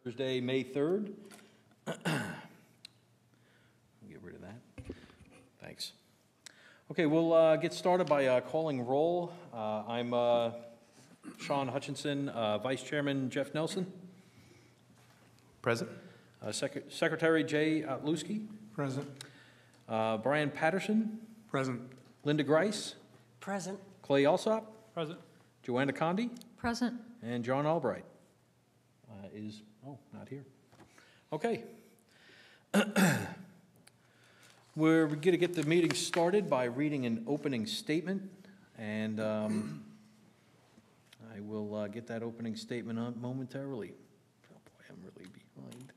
Thursday, May 3rd. Get rid of that. Thanks. Okay, we'll get started by calling roll. I'm Sean Hutchinson, Vice Chairman Jeff Nelson. Present. Secretary Jay Otluski. Present. Brian Patterson. Present. Linda Grice. Present. Clay Alsop. Present. Joanna Condi. Present. And John Albright is, not here. Okay. We're going to get the meeting started by reading an opening statement, and I will get that opening statement on momentarily. Oh boy, I'm really behind.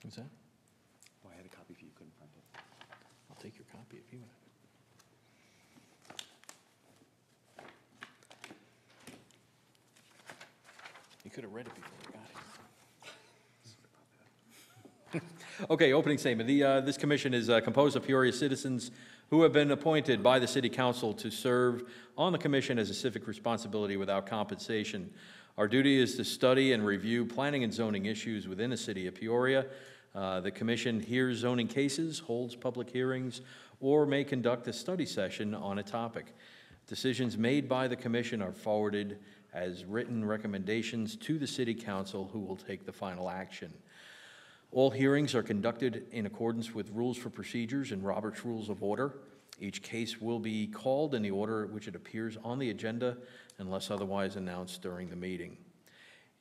What's that? Oh, I had a copy if you couldn't print it. I'll take your copy if you have it. You could have read it before you got it. Okay, opening statement. This commission is composed of Peoria citizens who have been appointed by the City Council to serve on the commission as a civic responsibility without compensation. Our duty is to study and review planning and zoning issues within the city of Peoria. The commission hears zoning cases, holds public hearings, or may conduct a study session on a topic. Decisions made by the commission are forwarded as written recommendations to the City Council, who will take the final action. All hearings are conducted in accordance with rules for procedures and Robert's Rules of Order. Each case will be called in the order at which it appears on the agenda, unless otherwise announced during the meeting.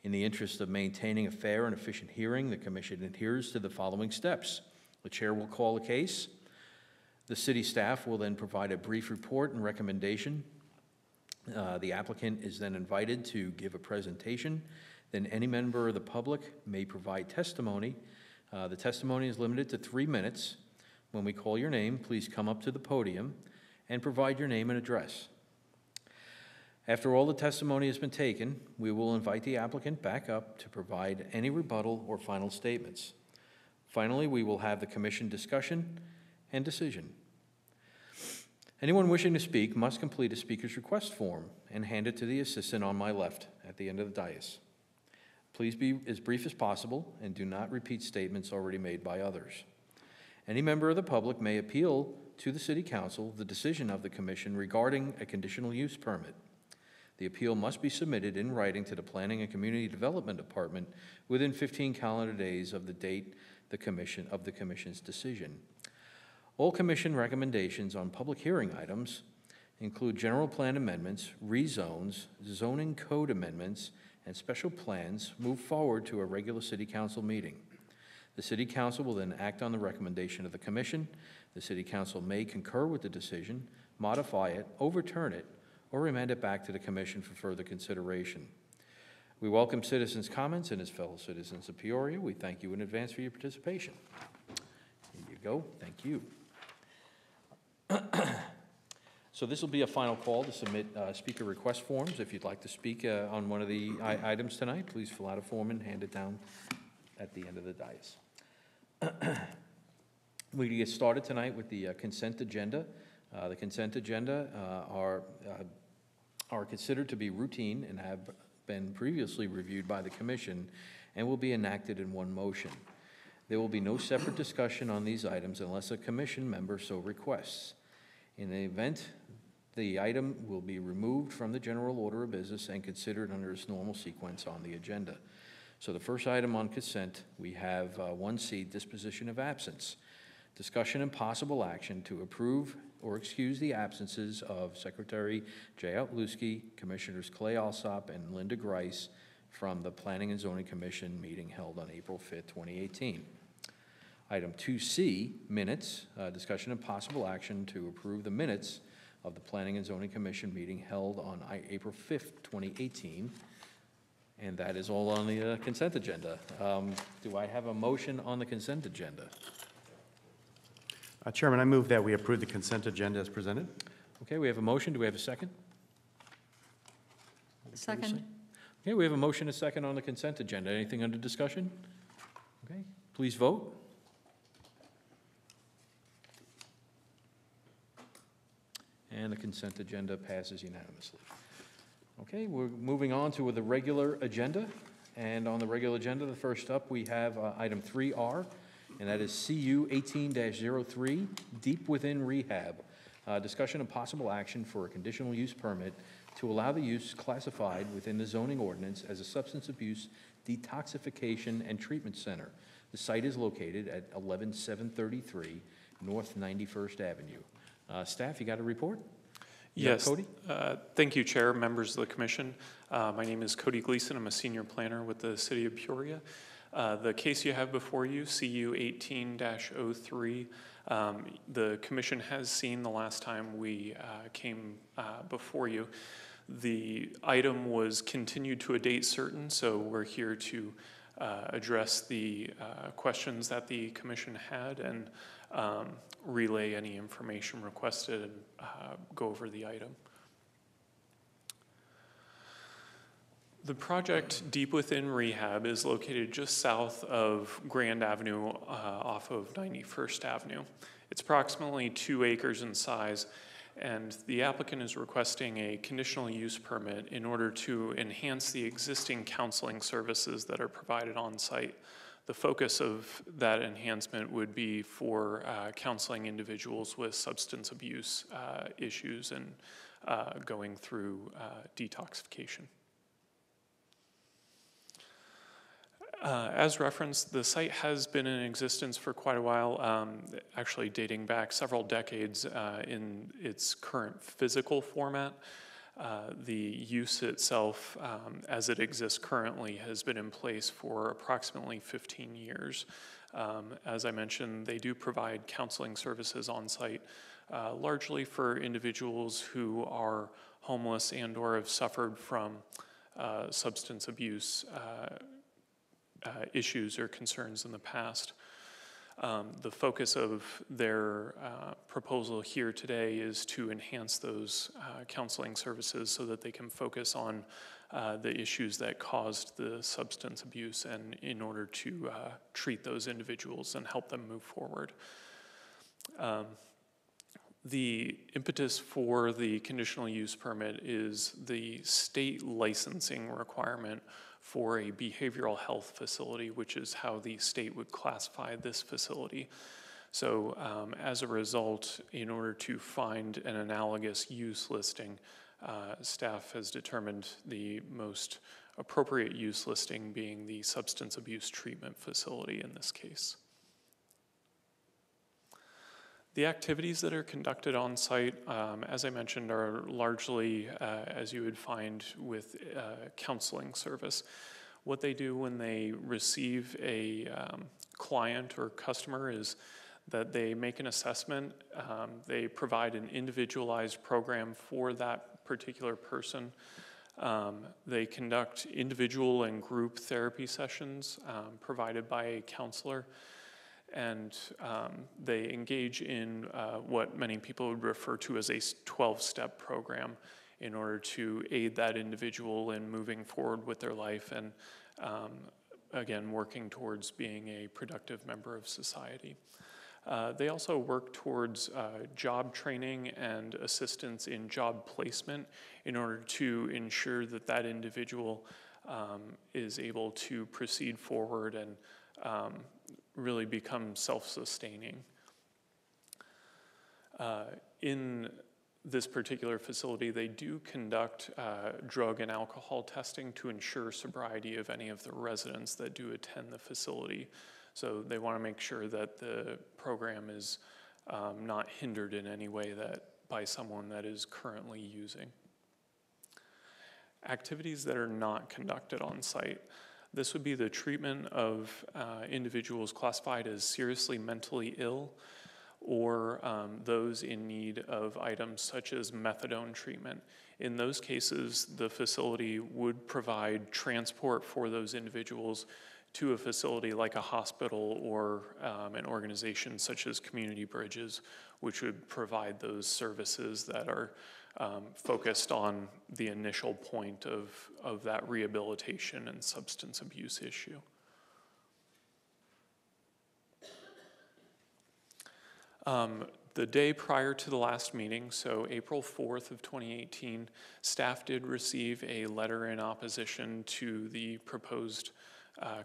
In the interest of maintaining a fair and efficient hearing, the commission adheres to the following steps. The chair will call a case. The city staff will then provide a brief report and recommendation. The applicant is then invited to give a presentation. Then any member of the public may provide testimony. The testimony is limited to 3 minutes. When we call your name, please come up to the podium and provide your name and address. After all the testimony has been taken, we will invite the applicant back up to provide any rebuttal or final statements. Finally, we will have the commission discussion and decision. Anyone wishing to speak must complete a speaker's request form and hand it to the assistant on my left at the end of the dais. Please be as brief as possible and do not repeat statements already made by others. Any member of the public may appeal to the City Council the decision of the commission regarding a conditional use permit. The appeal must be submitted in writing to the Planning and Community Development Department within 15 calendar days of the date of the commission's decision. All commission recommendations on public hearing items include general plan amendments, rezones, zoning code amendments, and special plans move forward to a regular City Council meeting. The City Council will then act on the recommendation of the commission. The City Council may concur with the decision, modify it, overturn it, or remand it back to the commission for further consideration. We welcome citizens' comments, and as fellow citizens of Peoria, we thank you in advance for your participation. Here you go. Thank you. So this will be a final call to submit speaker request forms. If you'd like to speak on one of the items tonight, please fill out a form and hand it down at the end of the dais. We get started tonight with the consent agenda. The consent agenda are considered to be routine and have been previously reviewed by the commission and will be enacted in one motion. There will be no separate discussion on these items unless a commission member so requests. In the event, the item will be removed from the general order of business and considered under its normal sequence on the agenda. So the first item on consent, we have 1C, disposition of absence. Discussion and possible action to approve or excuse the absences of Secretary Jay Otluski, Commissioners Clay Alsop and Linda Grice from the Planning and Zoning Commission meeting held on April 5th, 2018. Item 2C, minutes, discussion and possible action to approve the minutes of the Planning and Zoning Commission meeting held on April 5th, 2018. And that is all on the consent agenda. Do I have a motion on the consent agenda? Chairman, I move that we approve the consent agenda as presented. Okay, we have a motion. Do we have a second? Second. Okay, we have a motion, a second on the consent agenda. Anything under discussion? Okay, please vote. And the consent agenda passes unanimously. Okay, we're moving on to the regular agenda. And on the regular agenda, the first up, we have item 3R, and that is CU 18-03, Deep Within Rehab. Discussion and possible action for a conditional use permit to allow the use classified within the zoning ordinance as a substance abuse detoxification and treatment center. The site is located at 11733 North 91st Avenue. Staff, you got a report? Yes. Cody? Thank you, Chair, members of the Commission. My name is Cody Gleason. I'm a senior planner with the City of Peoria. The case you have before you, CU 18-03, the Commission has seen the last time we came before you. The item was continued to a date certain, so we're here to address the questions that the Commission had and relay any information requested and go over the item. The project Deep Within Rehab is located just south of Grand Avenue off of 91st Avenue. It's approximately 2 acres in size, and the applicant is requesting a conditional use permit in order to enhance the existing counseling services that are provided on site. The focus of that enhancement would be for counseling individuals with substance abuse issues and going through detoxification. As referenced, the site has been in existence for quite a while, actually dating back several decades in its current physical format. The use itself, as it exists currently, has been in place for approximately 15 years. As I mentioned, they do provide counseling services on site, largely for individuals who are homeless and or have suffered from substance abuse issues or concerns in the past. The focus of their proposal here today is to enhance those counseling services so that they can focus on the issues that caused the substance abuse and in order to treat those individuals and help them move forward. The impetus for the conditional use permit is the state licensing requirement for a behavioral health facility, which is how the state would classify this facility. So as a result, in order to find an analogous use listing, staff has determined the most appropriate use listing being the substance abuse treatment facility in this case. The activities that are conducted on site, as I mentioned, are largely as you would find with counseling service. What they do when they receive a client or customer is that they make an assessment, they provide an individualized program for that particular person. They conduct individual and group therapy sessions provided by a counselor. And they engage in what many people would refer to as a 12-step program in order to aid that individual in moving forward with their life and, again, working towards being a productive member of society. They also work towards job training and assistance in job placement in order to ensure that that individual is able to proceed forward and really become self-sustaining. In this particular facility, they do conduct drug and alcohol testing to ensure sobriety of any of the residents that do attend the facility. So they want to make sure that the program is not hindered in any way by someone that is currently using. Activities that are not conducted on site. This would be the treatment of individuals classified as seriously mentally ill or those in need of items such as methadone treatment. In those cases, the facility would provide transport for those individuals to a facility like a hospital or an organization such as Community Bridges, which would provide those services that are focused on the initial point of that rehabilitation and substance abuse issue. The day prior to the last meeting, so April 4th of 2018, staff did receive a letter in opposition to the proposed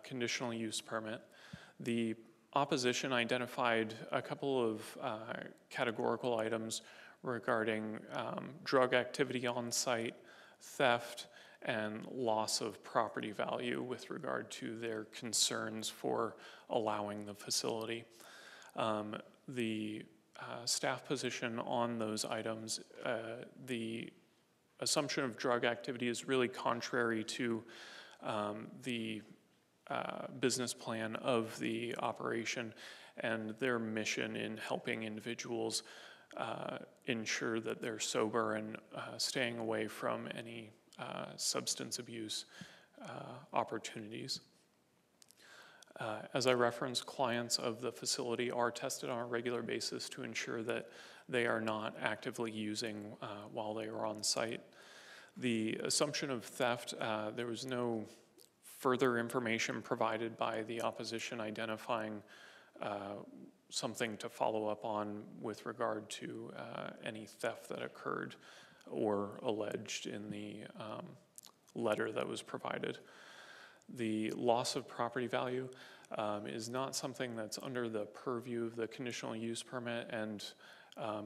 conditional use permit. The opposition identified a couple of categorical items regarding drug activity on site, theft, and loss of property value with regard to their concerns for allowing the facility. The staff position on those items, the assumption of drug activity is really contrary to the business plan of the operation and their mission in helping individuals ensure that they're sober and staying away from any substance abuse opportunities. As I referenced, clients of the facility are tested on a regular basis to ensure that they are not actively using while they are on site. The assumption of theft, there was no further information provided by the opposition identifying something to follow up on with regard to any theft that occurred or alleged in the letter that was provided. The loss of property value is not something that's under the purview of the conditional use permit and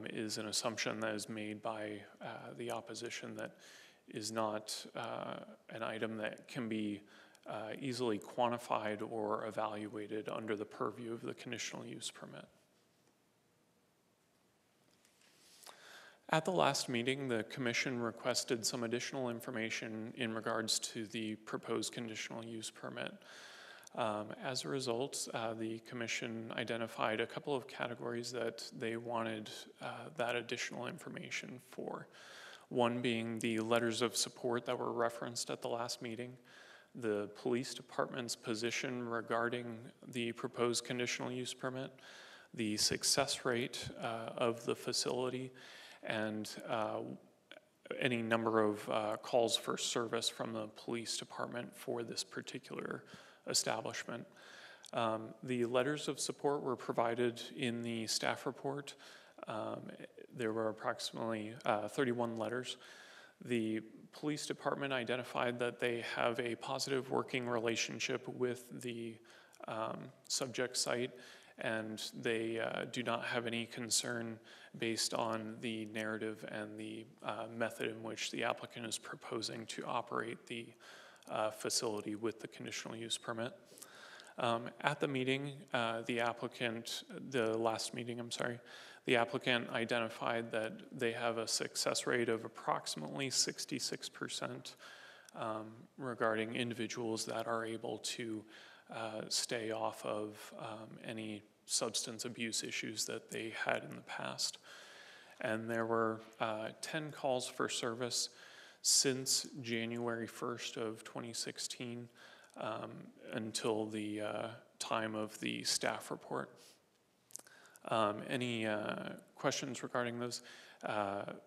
is an assumption that is made by the opposition that is not an item that can be easily quantified or evaluated under the purview of the conditional use permit. At the last meeting, the commission requested some additional information in regards to the proposed conditional use permit. As a result, the commission identified a couple of categories that they wanted that additional information for. One being the letters of support that were referenced at the last meeting, the police department's position regarding the proposed conditional use permit, the success rate of the facility, and any number of calls for service from the police department for this particular establishment. The letters of support were provided in the staff report. There were approximately 31 letters. The police department identified that they have a positive working relationship with the subject site, and they do not have any concern based on the narrative and the method in which the applicant is proposing to operate the facility with the conditional use permit. At the meeting, the applicant identified that they have a success rate of approximately 66% regarding individuals that are able to stay off of any substance abuse issues that they had in the past. And there were 10 calls for service since January 1st of 2016 until the time of the staff report. Any questions regarding those?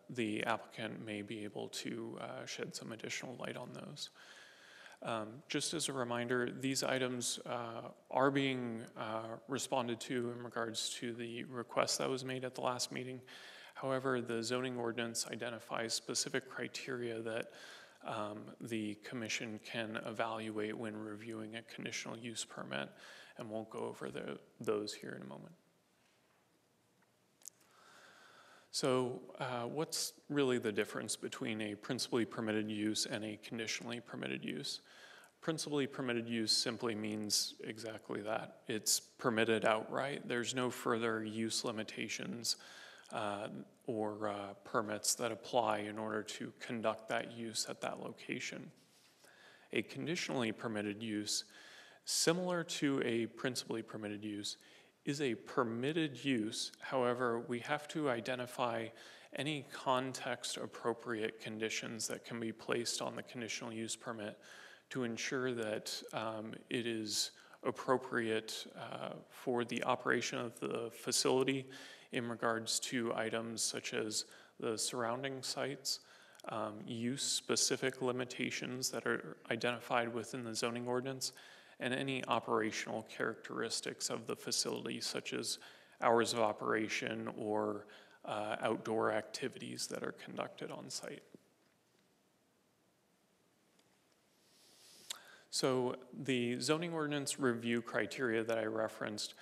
The applicant may be able to shed some additional light on those. Just as a reminder, these items are being responded to in regards to the request that was made at the last meeting. However, the zoning ordinance identifies specific criteria that the commission can evaluate when reviewing a conditional use permit, and we'll go over those here in a moment. So what's really the difference between a principally permitted use and a conditionally permitted use? Principally permitted use simply means exactly that. It's permitted outright. There's no further use limitations or permits that apply in order to conduct that use at that location. A conditionally permitted use, similar to a principally permitted use, is a permitted use. However, we have to identify any context-appropriate conditions that can be placed on the conditional use permit to ensure that it is appropriate for the operation of the facility in regards to items such as the surrounding sites, use-specific limitations that are identified within the zoning ordinance, and any operational characteristics of the facility, such as hours of operation or outdoor activities that are conducted on site. So the zoning ordinance review criteria that I referenced,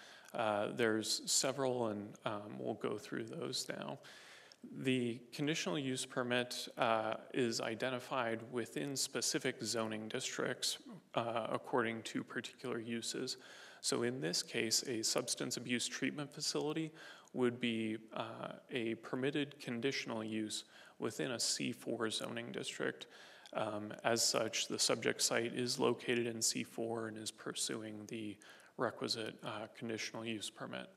there's several, and we'll go through those now. The conditional use permit is identified within specific zoning districts according to particular uses. So in this case, a substance abuse treatment facility would be a permitted conditional use within a C4 zoning district. As such, the subject site is located in C4 and is pursuing the requisite conditional use permit.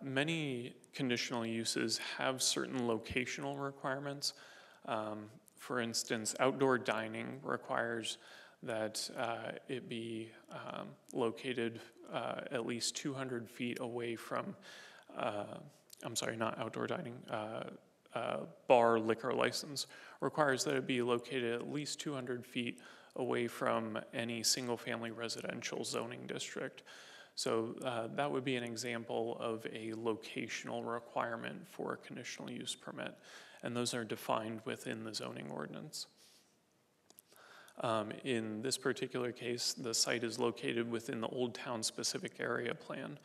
Many conditional uses have certain locational requirements. For instance, outdoor dining requires that it be located at least 200 feet away from, I'm sorry, not outdoor dining, bar liquor license requires that it be located at least 200 feet away from any single-family residential zoning district. So that would be an example of a locational requirement for a conditional use permit, and those are defined within the zoning ordinance. In this particular case, the site is located within the Old Town Specific Area Plan.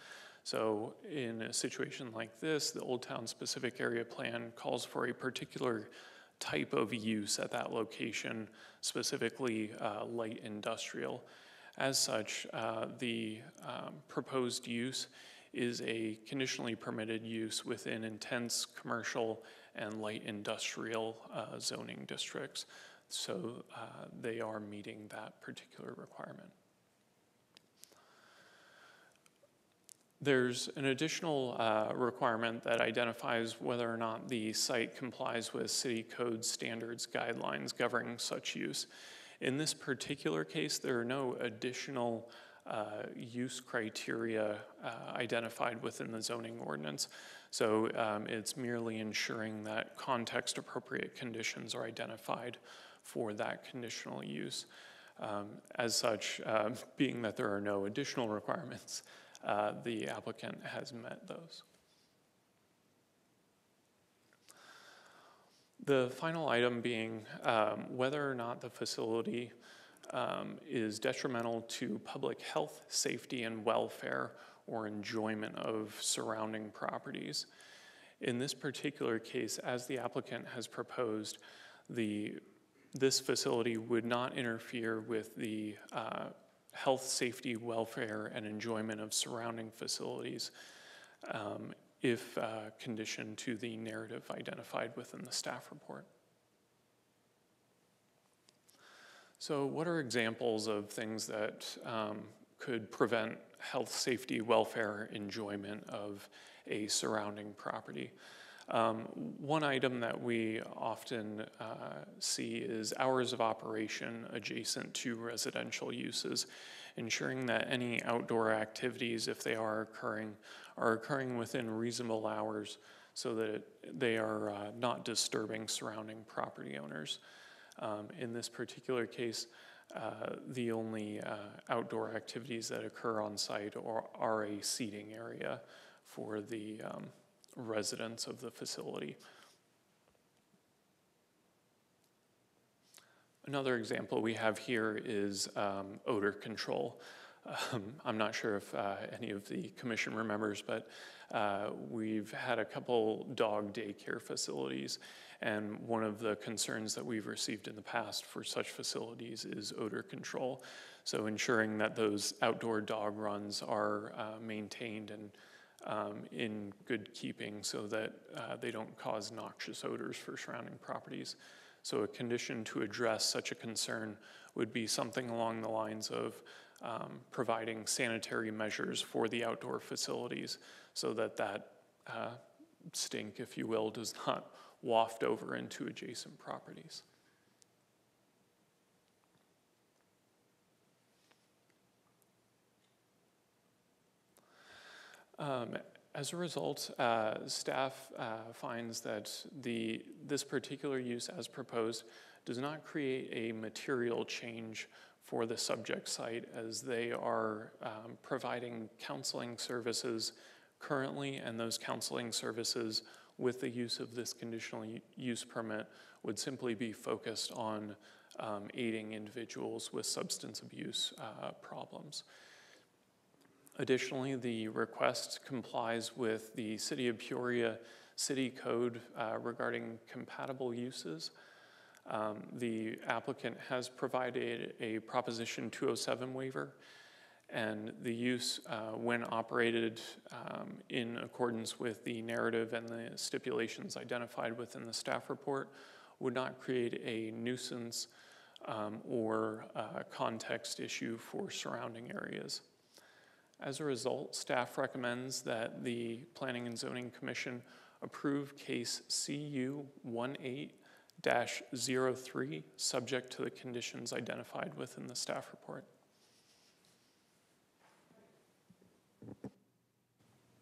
So in a situation like this, the Old Town Specific Area Plan calls for a particular type of use at that location, specifically light industrial. As such, the proposed use is a conditionally permitted use within intense commercial and light industrial zoning districts. So they are meeting that particular requirement. There's an additional requirement that identifies whether or not the site complies with city code standards guidelines governing such use. In this particular case, there are no additional use criteria identified within the zoning ordinance. So it's merely ensuring that context-appropriate conditions are identified for that conditional use. As such, being that there are no additional requirements, the applicant has met those. The final item being whether or not the facility is detrimental to public health, safety, and welfare or enjoyment of surrounding properties. In this particular case, as the applicant has proposed, this facility would not interfere with the health, safety, welfare, and enjoyment of surrounding facilities if conditioned to the narrative identified within the staff report. So what are examples of things that could prevent health, safety, welfare, enjoyment of a surrounding property? One item that we often see is hours of operation adjacent to residential uses, ensuring that any outdoor activities, if they are occurring within reasonable hours so that they are not disturbing surrounding property owners. In this particular case, the only outdoor activities that occur on site are a seating area for the residents of the facility. Another example we have here is odor control. I'm not sure if any of the commission remembers, but we've had a couple dog daycare facilities, and one of the concerns that we've received in the past for such facilities is odor control. So ensuring that those outdoor dog runs are maintained and in good keeping so that they don't cause noxious odors for surrounding properties. So a condition to address such a concern would be something along the lines of providing sanitary measures for the outdoor facilities so that that stink, if you will, does not waft over into adjacent properties. As a result, staff finds that this particular use as proposed does not create a material change for the subject site, as they are providing counseling services currently, and those counseling services with the use of this conditional use permit would simply be focused on aiding individuals with substance abuse problems. Additionally, the request complies with the City of Peoria City Code regarding compatible uses. The applicant has provided a Proposition 207 waiver, and the use, when operated in accordance with the narrative and the stipulations identified within the staff report, would not create a nuisance or context issue for surrounding areas. As a result, staff recommends that the Planning and Zoning Commission approve case CU 18-03, subject to the conditions identified within the staff report.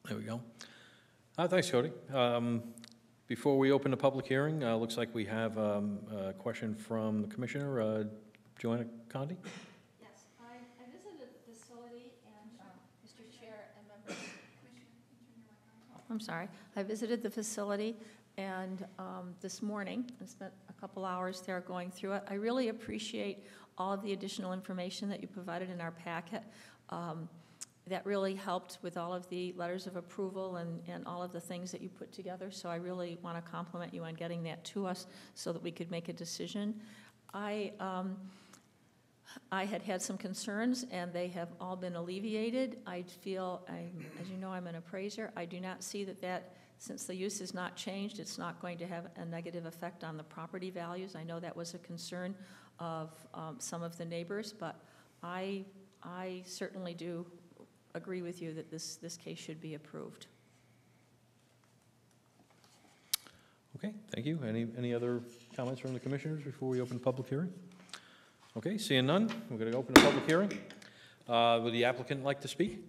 There we go. Thanks, Cody. Before we open the public hearing, looks like we have a question from the commissioner, Joanna Condi. Yes, I visited the facility and, Mr. Chair and members. I'm sorry. I visited the facility and this morning, I spent a couple hours there going through it. I really appreciate all of the additional information that you provided in our packet. That really helped with all of the letters of approval and all of the things that you put together. So I really want to compliment you on getting that to us so that we could make a decision. I had some concerns, and they have all been alleviated. I feel, as you know, I'm an appraiser. I do not see that since the use is not changed, it's not going to have a negative effect on the property values. I know that was a concern of some of the neighbors, but I certainly do agree with you that this case should be approved. Okay, thank you. Any other comments from the commissioners before we open the public hearing? Okay, seeing none, we're going to open the public hearing. Would the applicant like to speak?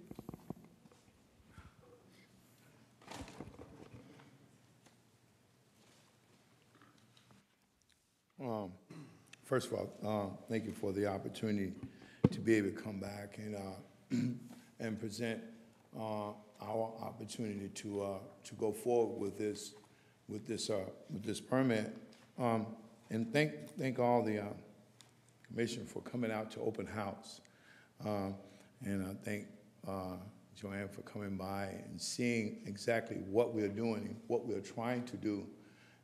First of all, thank you for the opportunity to be able to come back and present our opportunity to go forward with this permit, and thank all the commission for coming out to open house, and I thank Joanne for coming by and seeing exactly what we're doing and what we're trying to do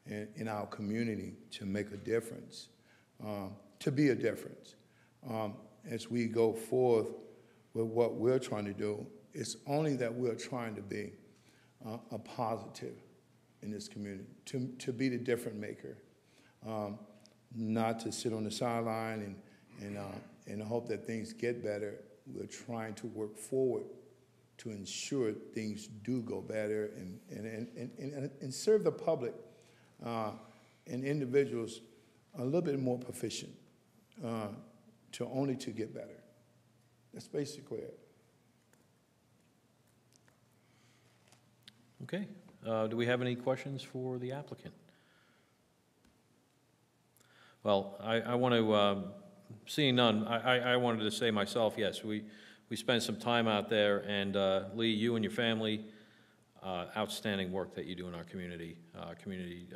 in our community to make a difference, to be a difference. As we go forth with what we're trying to do, it's only that we're trying to be a positive in this community, to be the difference maker, not to sit on the sideline and hope that things get better. We're trying to work forward to ensure things do go better and serve the public and individuals a little bit more proficient to get better. That's basically it. Okay. Do we have any questions for the applicant? Well, I want to, seeing none, I wanted to say myself, yes, we spent some time out there, and Lee, you and your family, outstanding work that you do in our community. Community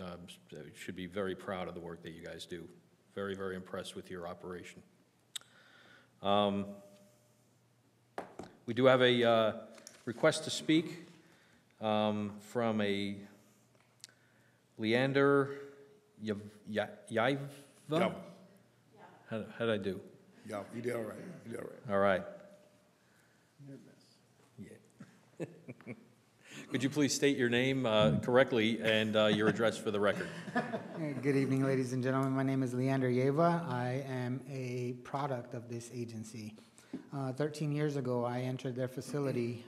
should be very proud of the work that you guys do. Very, very impressed with your operation. We do have a request to speak from a Leander Yaiva? Yeah. How did I do? Yeah, you did all right. You did all right. All right. Yeah. Could you please state your name correctly and your address for the record? Good evening, ladies and gentlemen. My name is Leander Yeva. I am a product of this agency. 13 years ago, I entered their facility,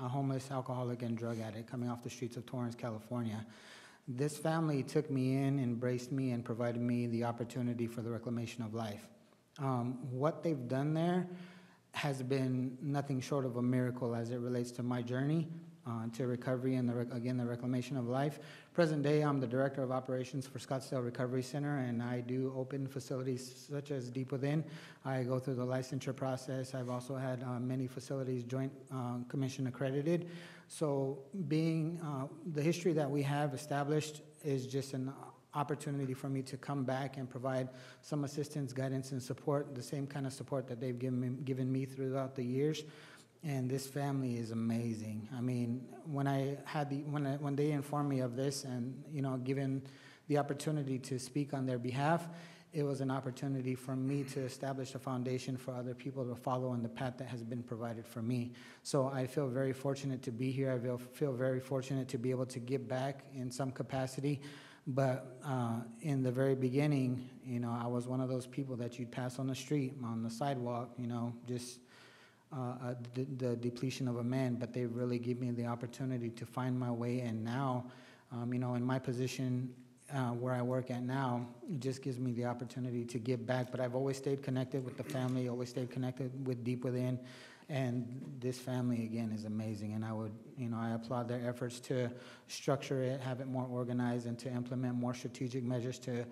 a homeless alcoholic and drug addict coming off the streets of Torrance, California. This family took me in, embraced me, and provided me the opportunity for the reclamation of life. What they've done there has been nothing short of a miracle as it relates to my journey to recovery and, the reclamation of life. Present day, I'm the Director of Operations for Scottsdale Recovery Center, and I do open facilities such as Deep Within. I go through the licensure process. I've also had many facilities Joint Commission accredited. So being the history that we have established is just an opportunity for me to come back and provide some assistance, guidance, and support, the same kind of support that they've given me throughout the years. And this family is amazing. I mean, when they informed me of this, and given the opportunity to speak on their behalf, it was an opportunity for me to establish a foundation for other people to follow in the path that has been provided for me. So I feel very fortunate to be here. I feel very fortunate to be able to give back in some capacity. But in the very beginning, I was one of those people that you'd pass on the street, on the sidewalk, just the depletion of a man. But they really give me the opportunity to find my way. And now, in my position where I work at now, it just gives me the opportunity to give back. But I've always stayed connected with the family, always stayed connected with Deep Within. And this family, again, is amazing. And I applaud their efforts to structure it, have it more organized, and to implement more strategic measures to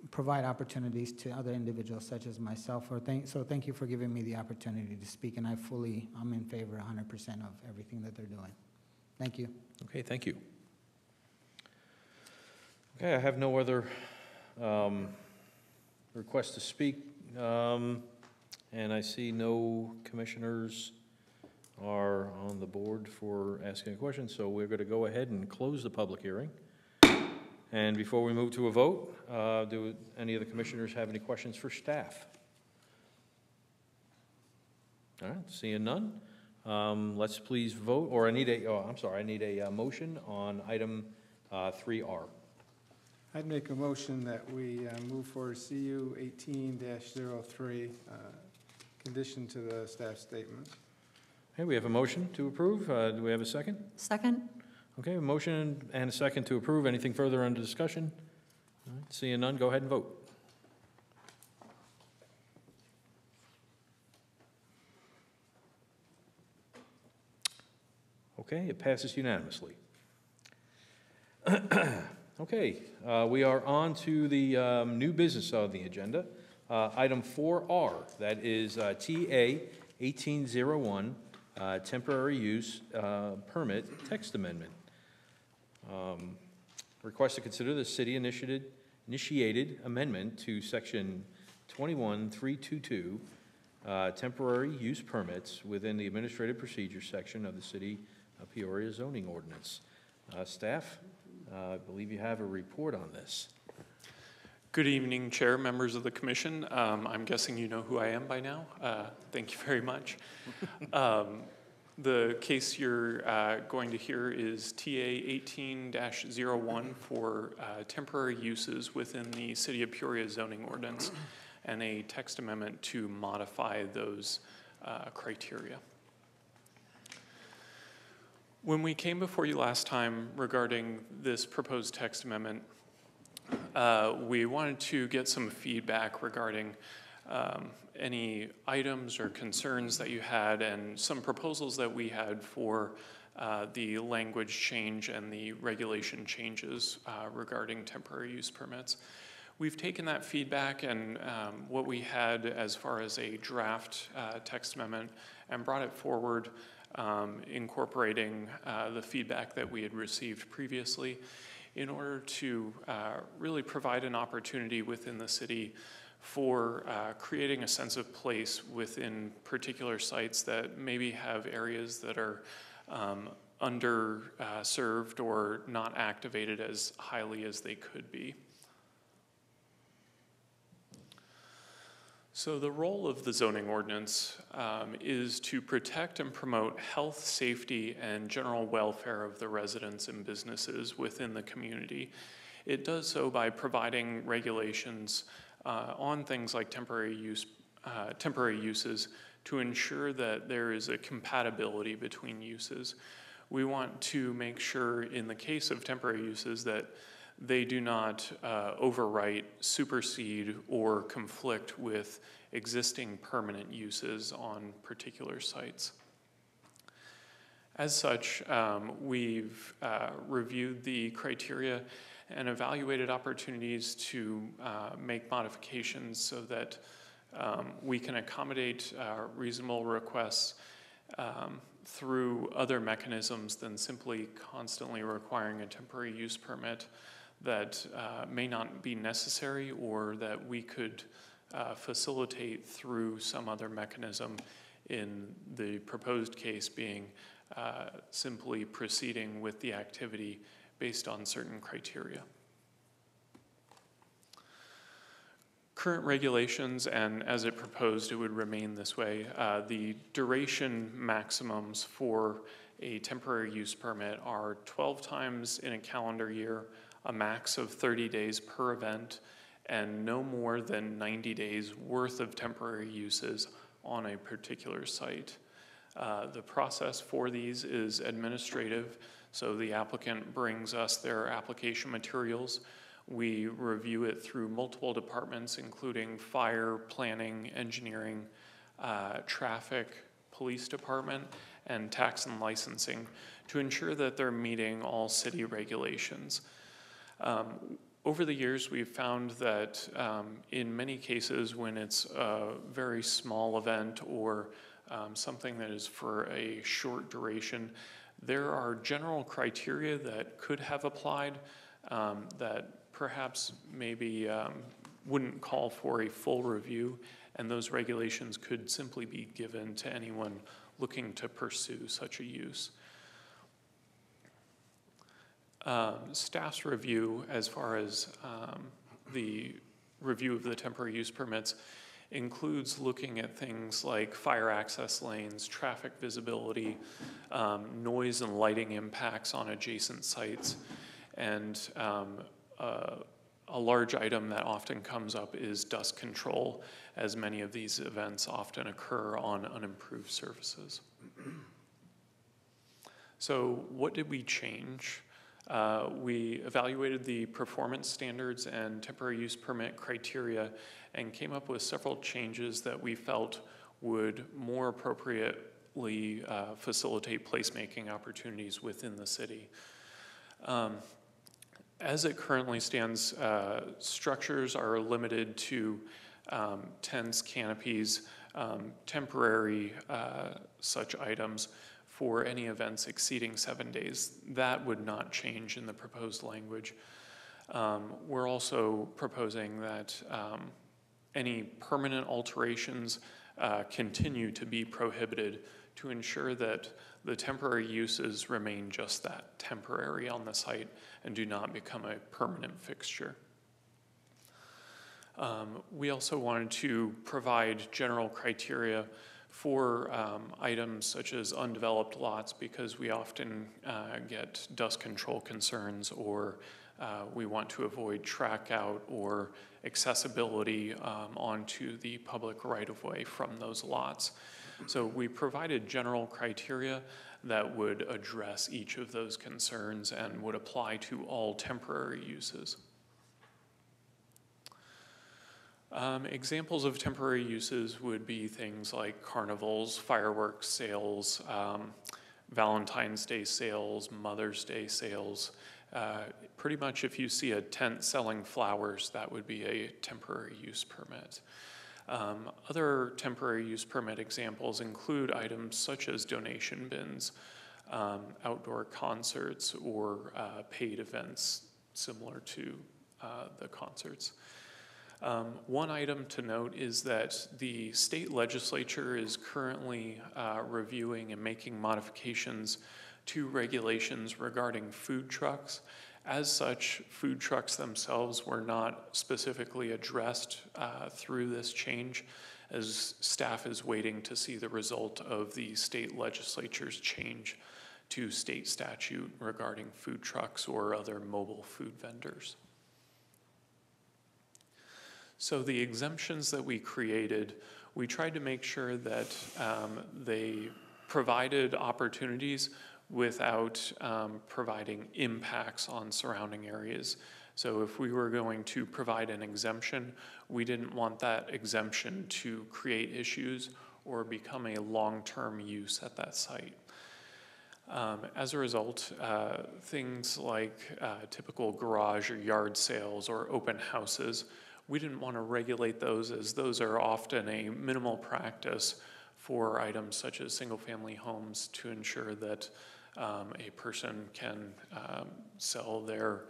provide opportunities to other individuals such as myself. So thank you for giving me the opportunity to speak. And I'm in favor 100% of everything that they're doing. Thank you. Okay, thank you. Okay, I have no other requests to speak. And I see no commissioners are on the board for asking a question, so we're going to go ahead and close the public hearing. And before we move to a vote, do any of the commissioners have any questions for staff? All right, seeing none, let's please vote, or I need a motion on item 3R. I'd make a motion that we move for CU 18-03, condition to the staff statement. Okay, we have a motion to approve. Do we have a second? Second. Okay, a motion and a second to approve. Anything further under discussion? All right, seeing none, go ahead and vote. Okay, it passes unanimously. Okay, we are on to the new business of the agenda. Item 4R, that is TA 1801, temporary use permit text amendment. Request to consider the city initiated amendment to section 21322, temporary use permits within the administrative procedures section of the City of Peoria zoning ordinance. Staff, I believe you have a report on this. Good evening, Chair, members of the Commission. I'm guessing you know who I am by now. Thank you very much. The case you're going to hear is TA 18-01 for temporary uses within the City of Peoria zoning ordinance and a text amendment to modify those criteria. When we came before you last time regarding this proposed text amendment, we wanted to get some feedback regarding any items or concerns that you had and some proposals that we had for the language change and the regulation changes regarding temporary use permits. We've taken that feedback and what we had as far as a draft text amendment and brought it forward, incorporating the feedback that we had received previously in order to really provide an opportunity within the city for creating a sense of place within particular sites that maybe have areas that are underserved or not activated as highly as they could be. So the role of the zoning ordinance is to protect and promote health, safety, and general welfare of the residents and businesses within the community. It does so by providing regulations on things like temporary uses to ensure that there is a compatibility between uses. We want to make sure in the case of temporary uses that they do not overwrite, supersede, or conflict with existing permanent uses on particular sites. As such, we've reviewed the criteria and evaluated opportunities to make modifications so that we can accommodate reasonable requests through other mechanisms than simply constantly requiring a temporary use permit that may not be necessary, or that we could facilitate through some other mechanism, in the proposed case being simply proceeding with the activity based on certain criteria. Current regulations, and as it proposed, it would remain this way. The duration maximums for a temporary use permit are 12 times in a calendar year, a max of 30 days per event, and no more than 90 days worth of temporary uses on a particular site. The process for these is administrative, so the applicant brings us their application materials. We review it through multiple departments, including fire, planning, engineering, traffic, police department, and tax and licensing, to ensure that they're meeting all city regulations. Over the years, we've found that in many cases, when it's a very small event or something that is for a short duration, there are general criteria that could have applied that perhaps maybe wouldn't call for a full review, and those regulations could simply be given to anyone looking to pursue such a use. Staff's review, as far as the review of the temporary use permits, includes looking at things like fire access lanes, traffic visibility, noise and lighting impacts on adjacent sites, and a large item that often comes up is dust control, as many of these events often occur on unimproved surfaces. So what did we change? We evaluated the performance standards and temporary use permit criteria and came up with several changes that we felt would more appropriately facilitate placemaking opportunities within the city. As it currently stands, structures are limited to tents, canopies, temporary such items for any events exceeding 7 days. That would not change in the proposed language. We're also proposing that any permanent alterations continue to be prohibited to ensure that the temporary uses remain just that, temporary on the site, and do not become a permanent fixture. We also wanted to provide general criteria for items such as undeveloped lots, because we often get dust control concerns, or we want to avoid track out or accessibility onto the public right-of-way from those lots. So we provided general criteria that would address each of those concerns and would apply to all temporary uses. Examples of temporary uses would be things like carnivals, fireworks sales, Valentine's Day sales, Mother's Day sales. Pretty much if you see a tent selling flowers, that would be a temporary use permit. Other temporary use permit examples include items such as donation bins, outdoor concerts, or paid events similar to the concerts. One item to note is that the state legislature is currently reviewing and making modifications to regulations regarding food trucks. As such, food trucks themselves were not specifically addressed through this change, as staff is waiting to see the result of the state legislature's change to state statute regarding food trucks or other mobile food vendors. So the exemptions that we created, we tried to make sure that they provided opportunities without providing impacts on surrounding areas. So if we were going to provide an exemption, we didn't want that exemption to create issues or become a long-term use at that site. As a result, things like typical garage or yard sales or open houses, we didn't want to regulate those, as those are often a minimal practice for items such as single-family homes to ensure that a person can sell their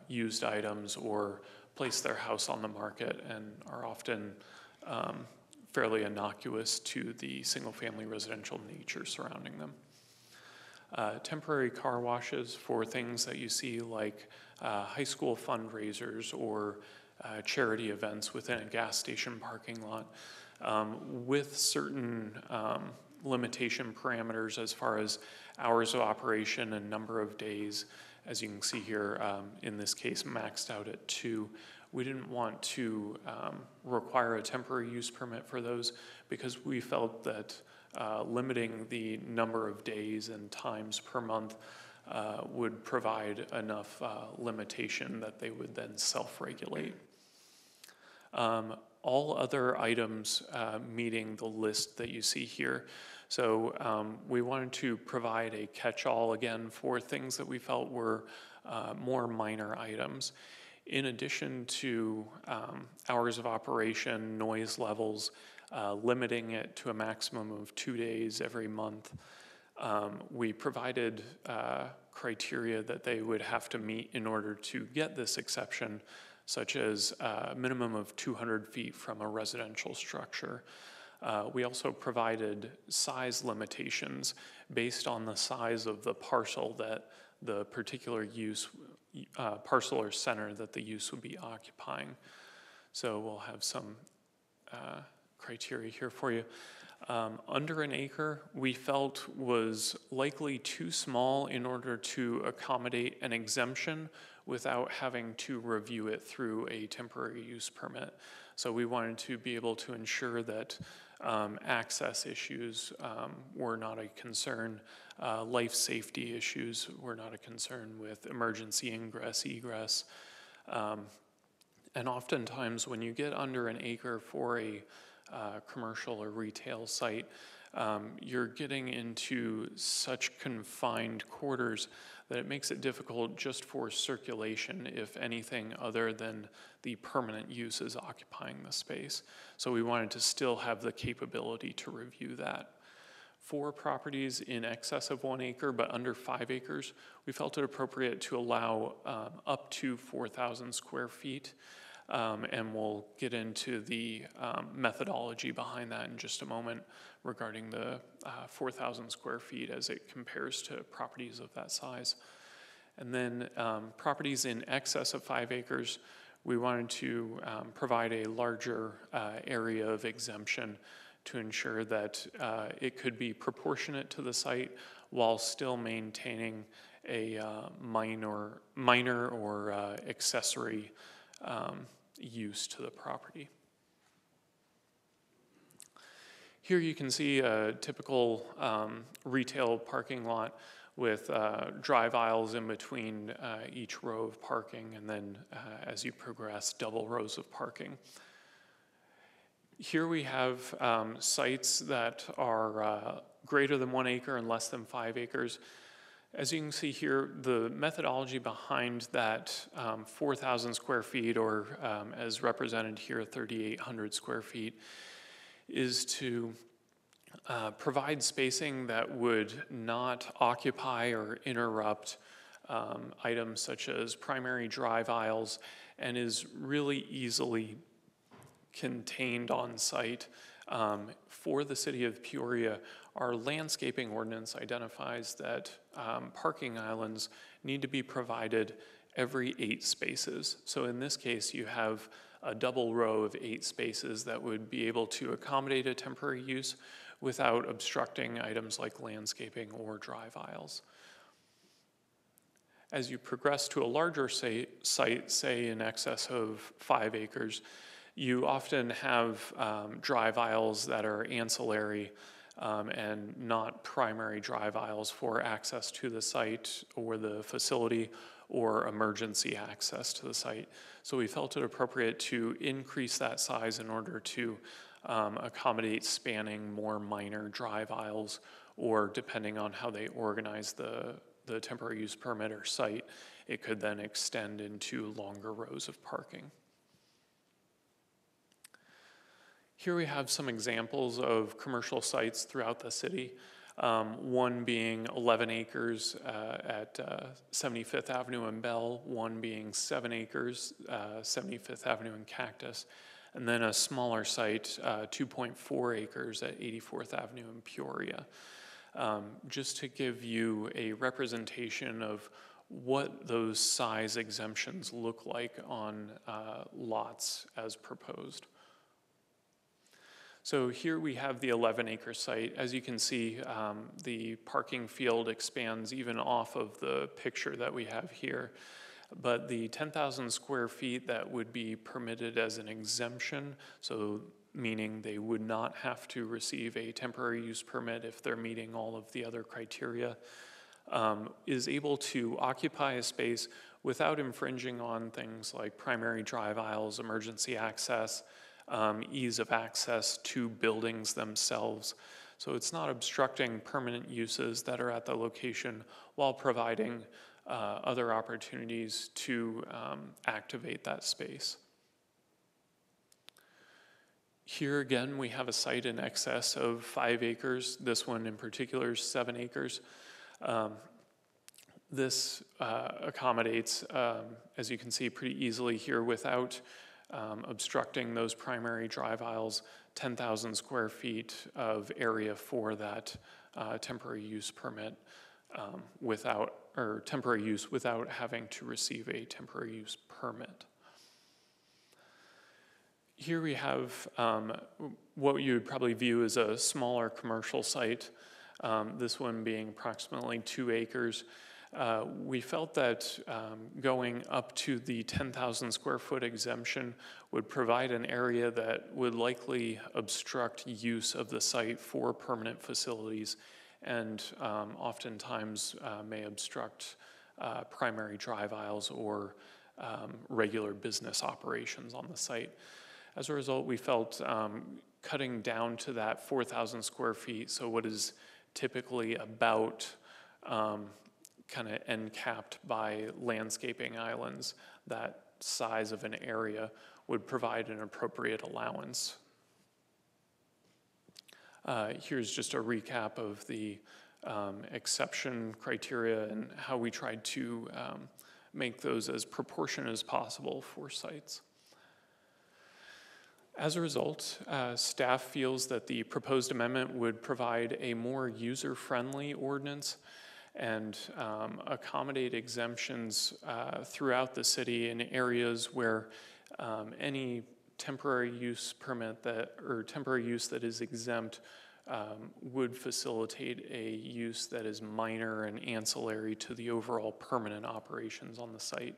used items or place their house on the market, and are often fairly innocuous to the single-family residential nature surrounding them. Temporary car washes for things that you see like high school fundraisers or charity events within a gas station parking lot, with certain limitation parameters as far as hours of operation and number of days. As you can see here, in this case, maxed out at 2. We didn't want to require a temporary use permit for those because we felt that limiting the number of days and times per month would provide enough limitation that they would then self-regulate. All other items meeting the list that you see here. So we wanted to provide a catch-all again for things that we felt were more minor items. In addition to hours of operation, noise levels, limiting it to a maximum of 2 days every month, we provided criteria that they would have to meet in order to get this exception, such as a minimum of 200 feet from a residential structure. We also provided size limitations based on the size of the parcel that the particular use, parcel or center that the use would be occupying. So we'll have some criteria here for you. Under an acre, we felt was likely too small in order to accommodate an exemption without having to review it through a temporary use permit. So we wanted to be able to ensure that access issues were not a concern, life safety issues were not a concern with emergency ingress, egress. And oftentimes when you get under an acre for a commercial or retail site, you're getting into such confined quarters that it makes it difficult just for circulation if anything other than the permanent use is occupying the space. So we wanted to still have the capability to review that. For properties in excess of 1 acre but under 5 acres, we felt it appropriate to allow up to 4,000 square feet. And we'll get into the methodology behind that in just a moment regarding the 4,000 square feet as it compares to properties of that size. And then properties in excess of 5 acres, we wanted to provide a larger area of exemption to ensure that it could be proportionate to the site while still maintaining a minor or accessory use to the property. Here you can see a typical retail parking lot with drive aisles in between each row of parking, and then as you progress, double rows of parking. Here we have sites that are greater than 1 acre and less than 5 acres. As you can see here, the methodology behind that 4,000 square feet, or as represented here, 3,800 square feet, is to provide spacing that would not occupy or interrupt items such as primary drive aisles, and is really easily contained on site. For the city of Peoria, our landscaping ordinance identifies that parking islands need to be provided every 8 spaces. So in this case, you have a double row of 8 spaces that would be able to accommodate a temporary use without obstructing items like landscaping or drive aisles. As you progress to a larger site, say in excess of 5 acres, you often have drive aisles that are ancillary and not primary drive aisles for access to the site or the facility or emergency access to the site. So we felt it appropriate to increase that size in order to accommodate spanning more minor drive aisles, or depending on how they organize the temporary use permit or site, it could then extend into longer rows of parking. Here we have some examples of commercial sites throughout the city. One being 11 acres at 75th Avenue and Bell, one being 7 acres, 75th Avenue and Cactus, and then a smaller site, 2.4 acres at 84th Avenue in Peoria. Just to give you a representation of what those size exemptions look like on lots as proposed. So here we have the 11-acre site. As you can see, the parking field expands even off of the picture that we have here. But the 10,000 square feet that would be permitted as an exemption, so meaning they would not have to receive a temporary use permit if they're meeting all of the other criteria, is able to occupy a space without infringing on things like primary drive aisles, emergency access, ease of access to buildings themselves. So it's not obstructing permanent uses that are at the location while providing other opportunities to activate that space. Here again, we have a site in excess of 5 acres. This one in particular is 7 acres. This accommodates, as you can see pretty easily here, without obstructing those primary drive aisles, 10,000 square feet of area for that temporary use permit temporary use without having to receive a temporary use permit. Here we have what you would probably view as a smaller commercial site, this one being approximately 2 acres. We felt that going up to the 10,000 square foot exemption would provide an area that would likely obstruct use of the site for permanent facilities and oftentimes may obstruct primary drive aisles or regular business operations on the site. As a result, we felt cutting down to that 4,000 square feet, so what is typically about kind of end capped by landscaping islands, that size of an area would provide an appropriate allowance. Here's just a recap of the exception criteria and how we tried to make those as proportionate as possible for sites. As a result, staff feels that the proposed amendment would provide a more user-friendly ordinance and accommodate exemptions throughout the city in areas where any temporary use permit or temporary use that is exempt would facilitate a use that is minor and ancillary to the overall permanent operations on the site.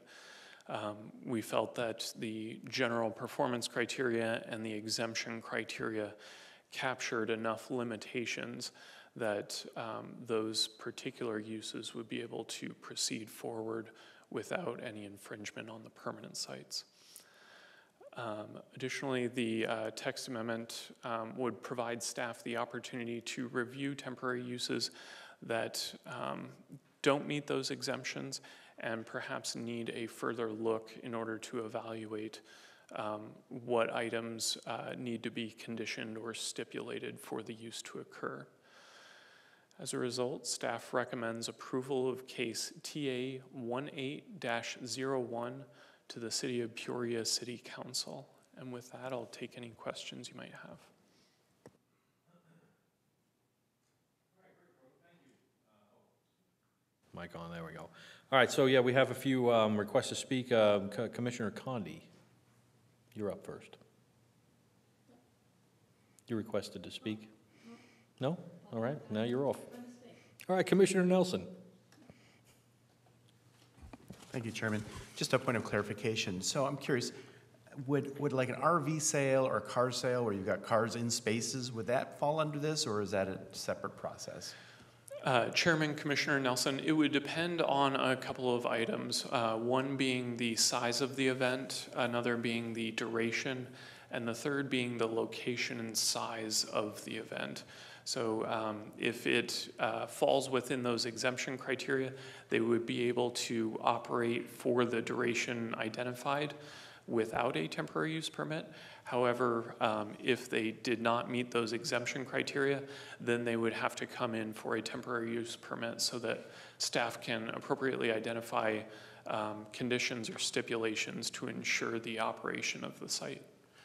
We felt that the general performance criteria and the exemption criteria captured enough limitations that those particular uses would be able to proceed forward without any infringement on the permanent sites. Additionally, the text amendment would provide staff the opportunity to review temporary uses that don't meet those exemptions and perhaps need a further look in order to evaluate what items need to be conditioned or stipulated for the use to occur. As a result, staff recommends approval of case TA 18-01 to the City of Peoria City Council. And with that, I'll take any questions you might have. Mic on, there we go. All right, so yeah, we have a few requests to speak. Commissioner Condi, you're up first. You requested to speak? No? All right, now you're off. All right, Commissioner Nelson. Thank you, Chairman. Just a point of clarification. So I'm curious, would like an RV sale or a car sale where you've got cars in spaces, would that fall under this, or is that a separate process? Chairman, Commissioner Nelson, it would depend on a couple of items, one being the size of the event, another being the duration, and the third being the location and size of the event. So if it falls within those exemption criteria, they would be able to operate for the duration identified. without a temporary use permit. However, if they did not meet those exemption criteria, then they would have to come in for a temporary use permit so that staff can appropriately identify conditions or stipulations to ensure the operation of the site.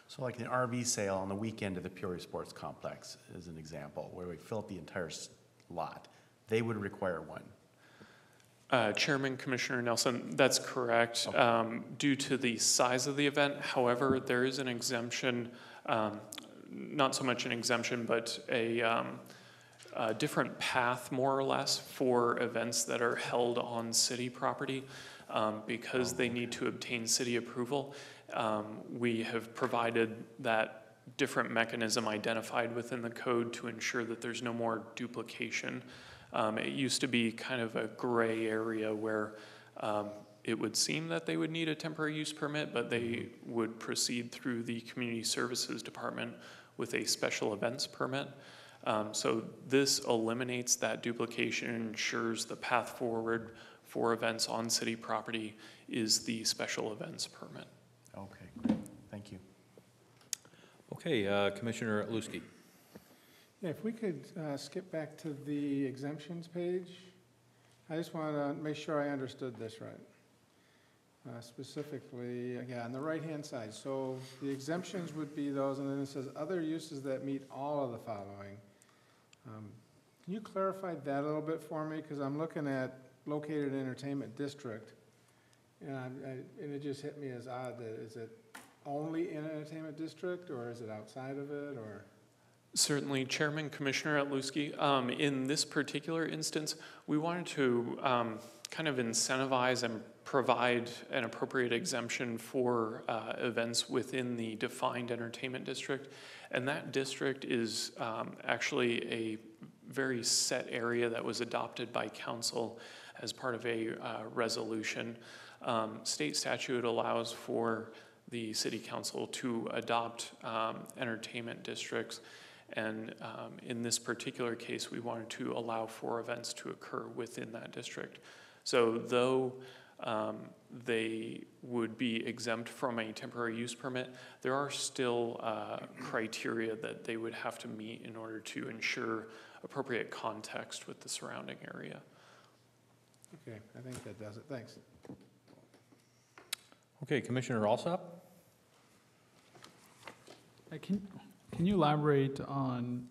So like an RV sale on the weekend at the Peoria Sports Complex is an example, where we fill up the entire lot. They would require one. Chairman, Commissioner Nelson, that's correct. Due to the size of the event, however, there is an exemption, not so much an exemption, but a different path, more or less, for events that are held on city property because they need to obtain city approval. We have provided that different mechanism identified within the code to ensure that there's no more duplication. It used to be kind of a gray area where it would seem that they would need a temporary use permit, but they would proceed through the Community Services Department with a special events permit. So this eliminates that duplication and ensures the path forward for events on city property is the special events permit. Okay, great. Thank you. Okay, Commissioner Lusky. Yeah, if we could skip back to the exemptions page. I just want to make sure I understood this right. Specifically, yeah, on the right-hand side. So the exemptions would be those, and then it says other uses that meet all of the following. Can you clarify that a little bit for me? Because I'm looking at located entertainment district, and it just hit me as odd that is it only in an entertainment district, or is it outside of it, or? Certainly, Chairman, Commissioner Lusky. In this particular instance, we wanted to kind of incentivize and provide an appropriate exemption for events within the defined entertainment district. And that district is actually a very set area that was adopted by council as part of a resolution. State statute allows for the city council to adopt entertainment districts. And in this particular case, we wanted to allow for events to occur within that district. So though they would be exempt from a temporary use permit, there are still criteria that they would have to meet in order to ensure appropriate context with the surrounding area. Okay, I think that does it. Thanks. Okay, Commissioner Alsop. Can you elaborate on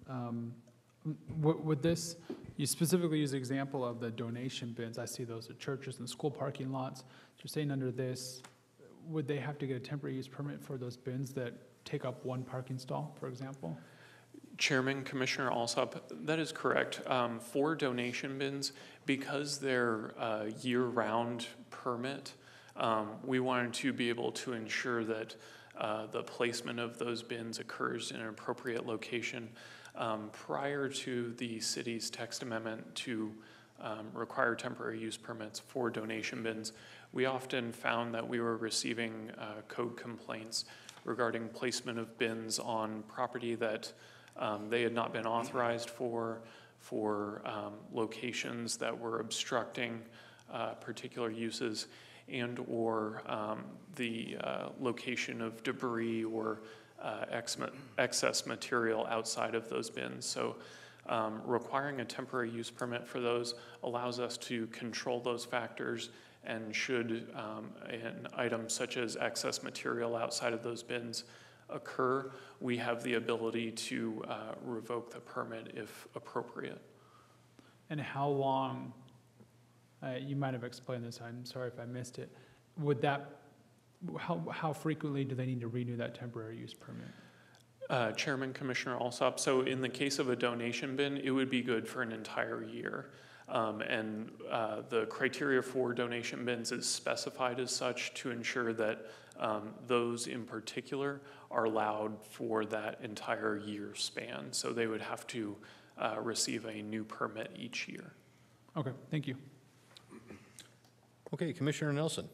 what would this? You specifically use the example of the donation bins. I see those at churches and school parking lots. You're saying under this, would they have to get a temporary use permit for those bins that take up one parking stall, for example? Chairman, Commissioner Alsop, that is correct. For donation bins, because they're a year-round permit, we wanted to be able to ensure that the placement of those bins occurs in an appropriate location. Prior to the city's text amendment to require temporary use permits for donation bins, we often found that we were receiving code complaints regarding placement of bins on property that they had not been authorized for locations that were obstructing particular uses, and or the location of debris or excess material outside of those bins. So requiring a temporary use permit for those allows us to control those factors, and should an item such as excess material outside of those bins occur, we have the ability to revoke the permit if appropriate. And how long, you might have explained this, I'm sorry if I missed it, would that, how frequently do they need to renew that temporary use permit? Chairman, Commissioner Alsop, so in the case of a donation bin, it would be good for an entire year. And the criteria for donation bins is specified as such to ensure that those in particular are allowed for that entire year span. So they would have to receive a new permit each year. Okay, thank you. Okay, Commissioner Nelson.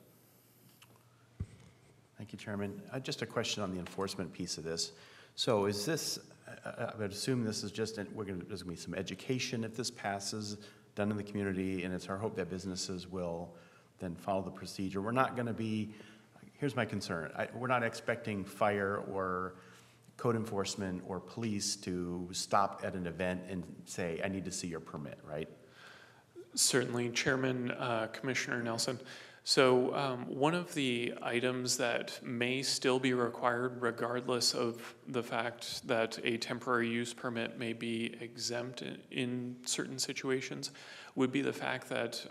Thank you, Chairman. Just a question on the enforcement piece of this. So is this, I would assume this is just, there's going to be some education if this passes, done in the community, and it's our hope that businesses will then follow the procedure. We're not going to be here's my concern. We're not expecting fire or code enforcement or police to stop at an event and say, I need to see your permit, right? Certainly, Chairman, Commissioner Nelson. So one of the items that may still be required regardless of the fact that a temporary use permit may be exempt in certain situations would be the fact that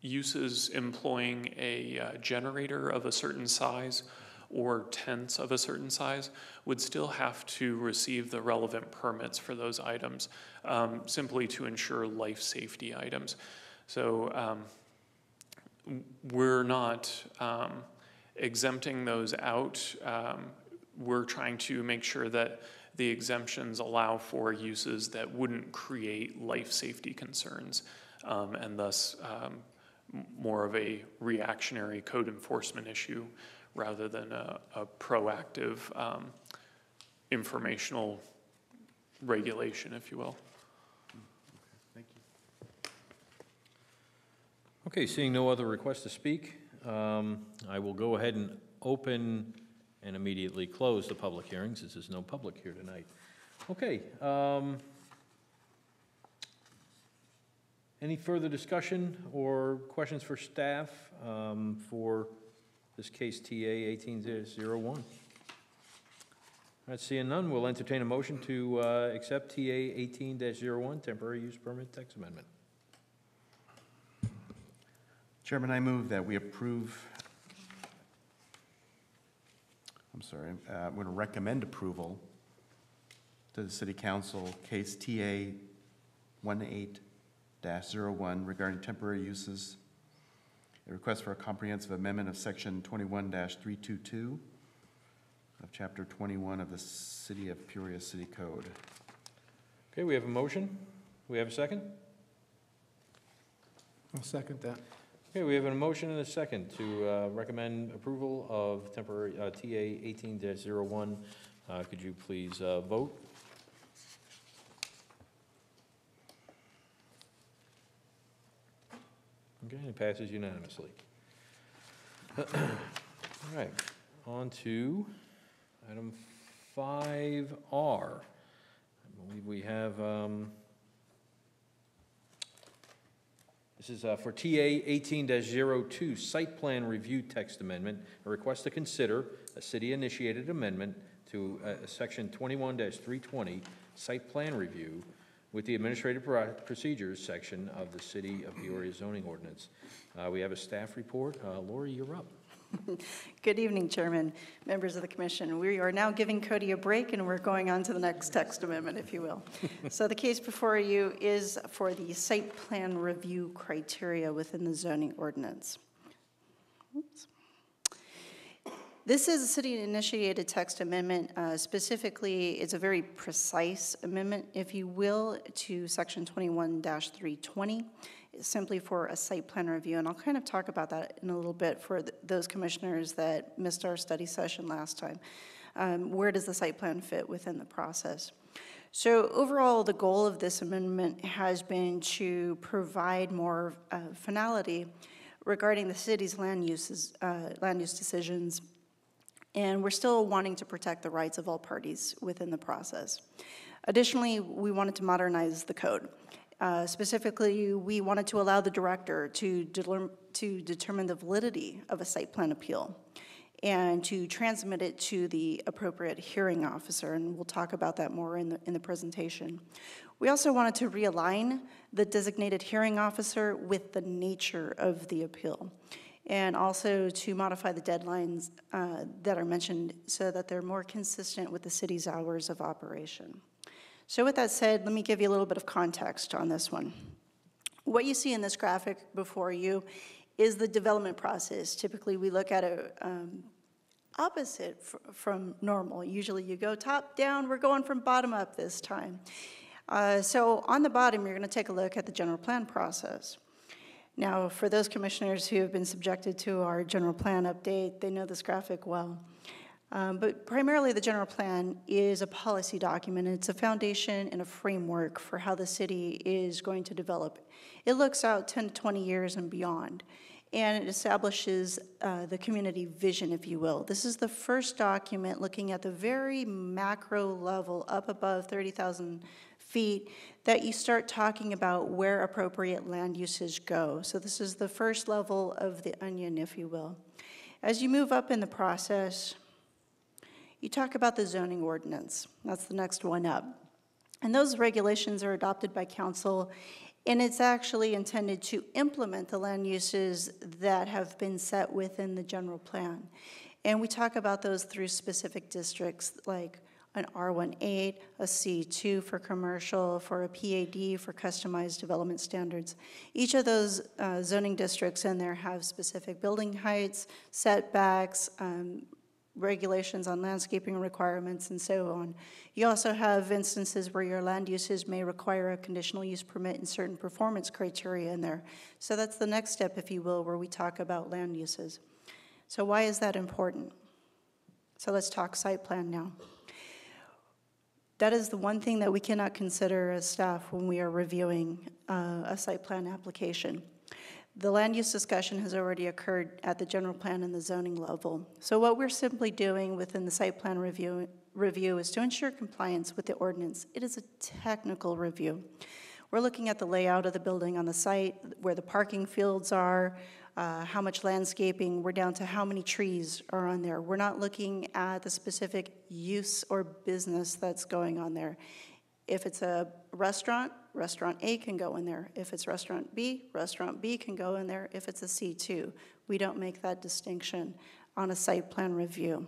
uses employing a generator of a certain size or tents of a certain size would still have to receive the relevant permits for those items, simply to ensure life safety items. So we're not exempting those out. We're trying to make sure that the exemptions allow for uses that wouldn't create life safety concerns, and thus more of a reactionary code enforcement issue rather than a proactive informational regulation, if you will. Thank you. Okay, seeing no other requests to speak, I will go ahead and open and immediately close the public hearings, since there's no public here tonight. Okay. Any further discussion or questions for staff for this case TA 18-01? All right, seeing none, we'll entertain a motion to accept TA 18-01, temporary use permit text amendment. Chairman, I move that we approve, I'm going to recommend approval to the City Council, case TA 18-01 regarding temporary uses, a request for a comprehensive amendment of section 21-322 of chapter 21 of the City of Peoria City Code. Okay, we have a motion. We have a second? I'll second that. Okay, we have a motion and a second to recommend approval of temporary TA 18-01. Could you please vote? Okay, it passes unanimously. All right, on to item 5R. I believe we have, this is for TA 18-02, site plan review text amendment, a request to consider a city-initiated amendment to section 21-320, site plan review, with the administrative procedures section of the City of Peoria zoning ordinance. We have a staff report. Lori, you're up. Good evening, Chairman, members of the Commission. We are now giving Cody a break, and we're going on to the next text amendment, if you will. So the case before you is for the site plan review criteria within the zoning ordinance. Oops. This is a city-initiated text amendment. Specifically, it's a very precise amendment, if you will, to section 21-320. It's simply for a site plan review, and I'll kind of talk about that in a little bit for those commissioners that missed our study session last time. Where does the site plan fit within the process? So overall, the goal of this amendment has been to provide more finality regarding the city's land use decisions, and we're still wanting to protect the rights of all parties within the process. Additionally, we wanted to modernize the code. Specifically, we wanted to allow the director to determine the validity of a site plan appeal and to transmit it to the appropriate hearing officer, and we'll talk about that more in the presentation. We also wanted to realign the designated hearing officer with the nature of the appeal, and also to modify the deadlines that are mentioned so that they're more consistent with the city's hours of operation. So with that said, let me give you a little bit of context on this one. What you see in this graphic before you is the development process. Typically, we look at it opposite from normal. Usually you go top down, we're going from bottom up this time. So on the bottom, you're gonna take a look at the general plan process. Now, for those commissioners who have been subjected to our general plan update, they know this graphic well. But primarily the general plan is a policy document. It's a foundation and a framework for how the city is going to develop. It looks out 10 to 20 years and beyond. and it establishes the community vision, if you will. This is the first document looking at the very macro level, up above 30,000 feet, that you start talking about where appropriate land uses go. So this is the first level of the onion, if you will. As you move up in the process, you talk about the zoning ordinance. That's the next one up. And those regulations are adopted by council, and it's actually intended to implement the land uses that have been set within the general plan. And we talk about those through specific districts, like an R18, a C2 for commercial, for a PAD for customized development standards. Each of those zoning districts in there have specific building heights, setbacks, regulations on landscaping requirements, and so on. You also have instances where your land uses may require a conditional use permit and certain performance criteria in there. So that's the next step, if you will, where we talk about land uses. So why is that important? So let's talk site plan now. That is the one thing that we cannot consider as staff when we are reviewing a site plan application. The land use discussion has already occurred at the general plan and the zoning level. So what we're simply doing within the site plan review is to ensure compliance with the ordinance. It is a technical review. We're looking at the layout of the building on the site, where the parking fields are, how much landscaping, we're down to how many trees are on there. We're not looking at the specific use or business that's going on there. If it's a restaurant, restaurant A can go in there. If it's restaurant B can go in there. If it's a C2, we don't make that distinction on a site plan review.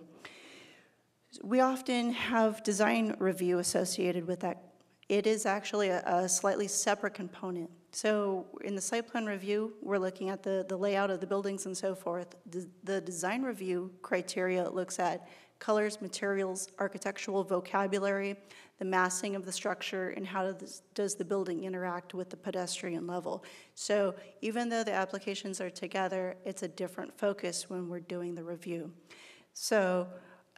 We often have design review associated with that. It is actually a slightly separate component. So in the site plan review, we're looking at the layout of the buildings and so forth. The design review criteria looks at colors, materials, architectural vocabulary, the massing of the structure, and how does the building interact with the pedestrian level. So even though the applications are together, it's a different focus when we're doing the review. So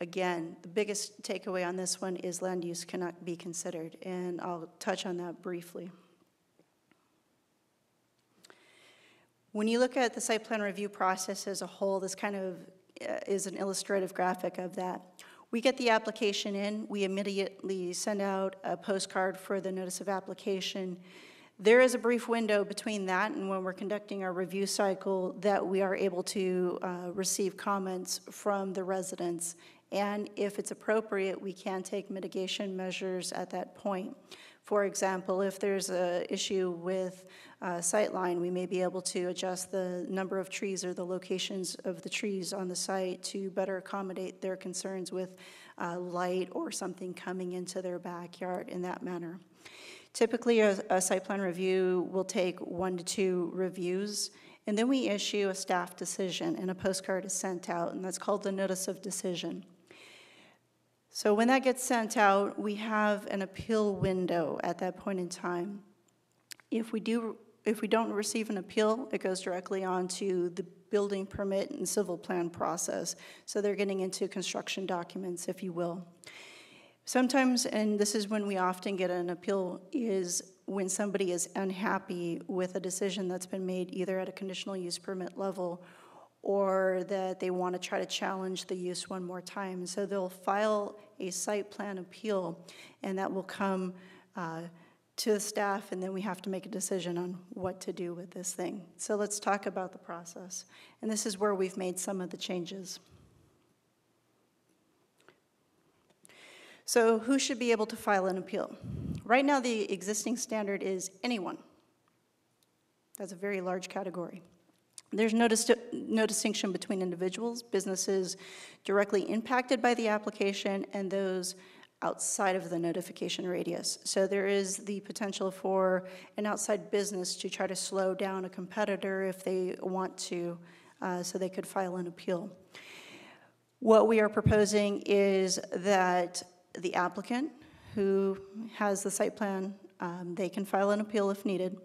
again, the biggest takeaway on this one is land use cannot be considered, and I'll touch on that briefly. When you look at the site plan review process as a whole, this kind of is an illustrative graphic of that. We get the application in, we immediately send out a postcard for the notice of application. There is a brief window between that and when we're conducting our review cycle that we are able to receive comments from the residents. And if it's appropriate, we can take mitigation measures at that point. For example, if there's an issue with sightline, we may be able to adjust the number of trees or the locations of the trees on the site to better accommodate their concerns with light or something coming into their backyard in that manner. Typically, a site plan review will take 1 to 2 reviews, and then we issue a staff decision, and a postcard is sent out, and that's called the notice of decision. So when that gets sent out, we have an appeal window at that point in time. If we don't receive an appeal, it goes directly on to the building permit and civil plan process. So they're getting into construction documents, if you will. Sometimes, and this is when we often get an appeal, is when somebody is unhappy with a decision that's been made either at a conditional use permit level or that they want to try to challenge the use one more time. So they'll file a site plan appeal, and that will come to the staff, and then we have to make a decision on what to do with this thing. So let's talk about the process. And this is where we've made some of the changes. So who should be able to file an appeal? Right now, the existing standard is anyone. That's a very large category. There's no distinction between individuals, businesses directly impacted by the application, and those outside of the notification radius. So there is the potential for an outside business to try to slow down a competitor if they want to, so they could file an appeal. What we are proposing is that the applicant who has the site plan, they can file an appeal if needed.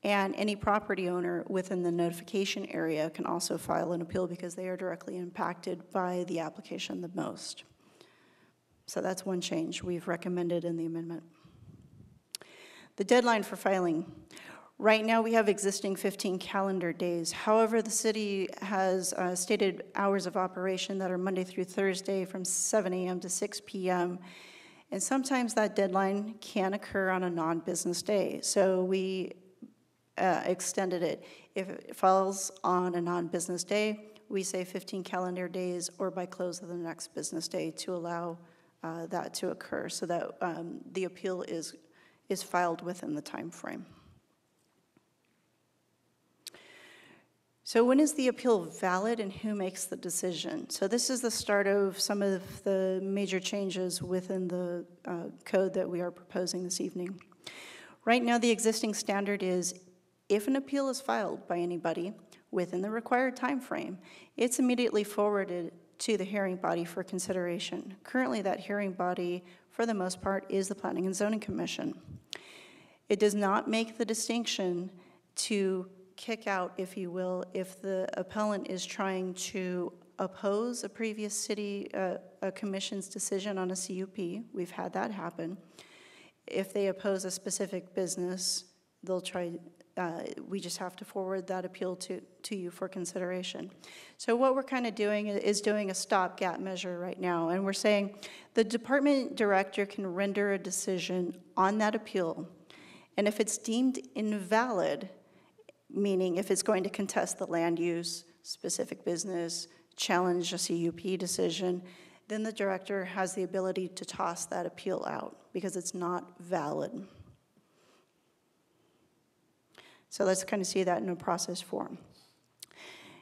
And any property owner within the notification area can also file an appeal because they are directly impacted by the application the most. So that's one change we've recommended in the amendment. The deadline for filing. Right now, we have existing 15 calendar days. However, the city has stated hours of operation that are Monday through Thursday from 7 a.m. to 6 p.m., and sometimes that deadline can occur on a non-business day. So we extended it. If it falls on a non-business day, we say 15 calendar days or by close of the next business day to allow that to occur so that the appeal is filed within the time frame. So when is the appeal valid and who makes the decision? So this is the start of some of the major changes within the code that we are proposing this evening. Right now, the existing standard is if an appeal is filed by anybody within the required time frame, it's immediately forwarded to the hearing body for consideration. Currently, that hearing body, for the most part, is the Planning and Zoning Commission. It does not make the distinction to kick out, if you will, if the appellant is trying to oppose a previous city a commission's decision on a CUP. We've had that happen. If they oppose a specific business, they'll try. We just have to forward that appeal to you for consideration. So what we're kind of doing is doing a stopgap measure right now, and we're saying the department director can render a decision on that appeal, and if it's deemed invalid, meaning if it's going to contest the land use, specific business, challenge a CUP decision, then the director has the ability to toss that appeal out because it's not valid. So let's kind of see that in a process form.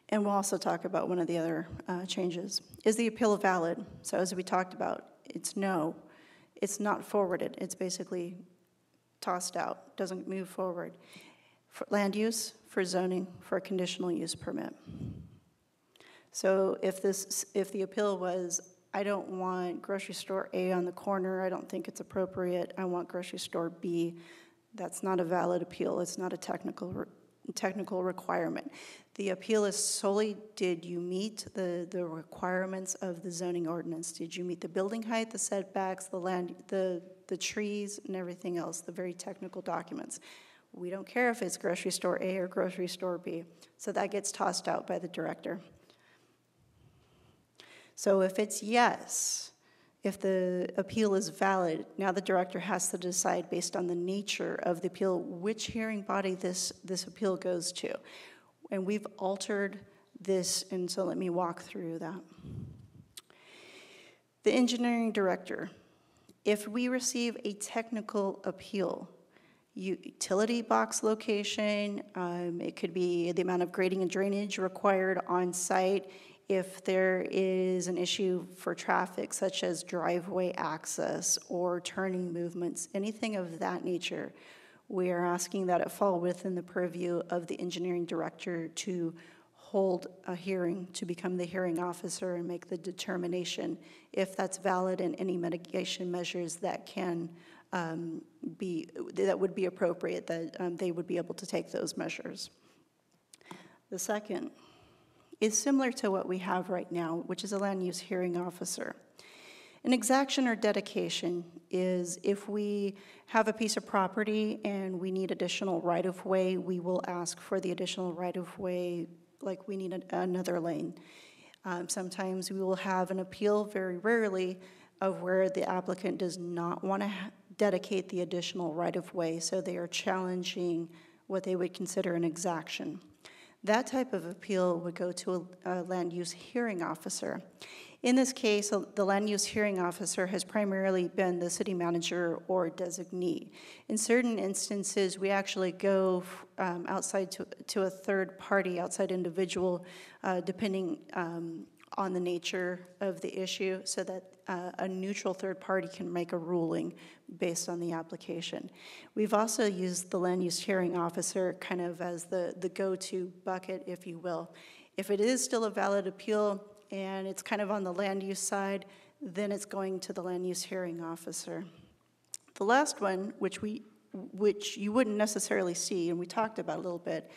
And we'll also talk about one of the other changes. Is the appeal valid? So as we talked about, it's no. It's not forwarded. It's basically tossed out, doesn't move forward. For land use, for zoning, for a conditional use permit. So if the appeal was, I don't want grocery store A on the corner, I don't think it's appropriate, I want grocery store B, that's not a valid appeal. It's not a technical requirement. The appeal is solely, did you meet the requirements of the zoning ordinance? Did you meet the building height, the setbacks, the land, the trees, and everything else, the very technical documents? We don't care if it's grocery store A or grocery store B. So that gets tossed out by the director. So if it's yes, if the appeal is valid, now the director has to decide based on the nature of the appeal, which hearing body this appeal goes to. And we've altered this, and so let me walk through that. The engineering director, if we receive a technical appeal, utility box location, it could be the amount of grading and drainage required on site. If there is an issue for traffic, such as driveway access or turning movements, anything of that nature, we are asking that it fall within the purview of the engineering director to hold a hearing, to become the hearing officer and make the determination if that's valid and any mitigation measures that can that would be appropriate, that they would be able to take those measures. The second is similar to what we have right now, which is a land use hearing officer. An exaction or dedication is if we have a piece of property and we need additional right-of-way, we will ask for the additional right-of-way like we need another lane. Sometimes we will have an appeal, very rarely, of where the applicant does not want to dedicate the additional right-of-way, so they are challenging what they would consider an exaction. That type of appeal would go to a land use hearing officer. In this case, the land use hearing officer has primarily been the city manager or designee. In certain instances, we actually go outside to a third party, outside individual, depending on the nature of the issue, so that a neutral third party can make a ruling based on the application. We've also used the land use hearing officer kind of as the go-to bucket, if you will. If it is still a valid appeal and it's kind of on the land use side, then it's going to the land use hearing officer. The last one, which you wouldn't necessarily see, and we talked about a little bit,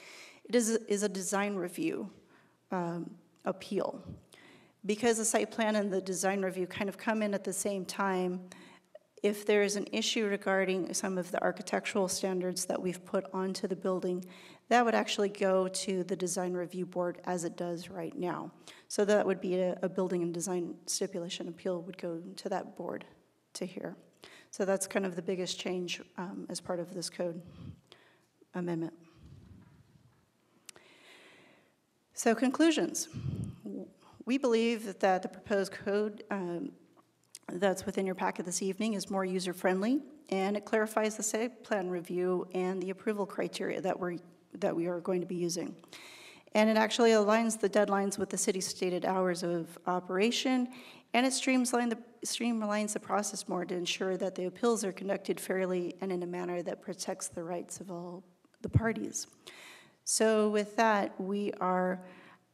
is a design review appeal. Because the site plan and the design review kind of come in at the same time, If there is an issue regarding some of the architectural standards that we've put onto the building, that would actually go to the design review board as it does right now. So that would be a building and design stipulation appeal would go to that board to hear. So that's kind of the biggest change as part of this code amendment. So conclusions. We believe that the proposed code that's within your packet this evening is more user-friendly, and it clarifies the site plan review and the approval criteria that we are going to be using. And it actually aligns the deadlines with the city's stated hours of operation, and it streamlines the process more to ensure that the appeals are conducted fairly and in a manner that protects the rights of all the parties. So with that, we are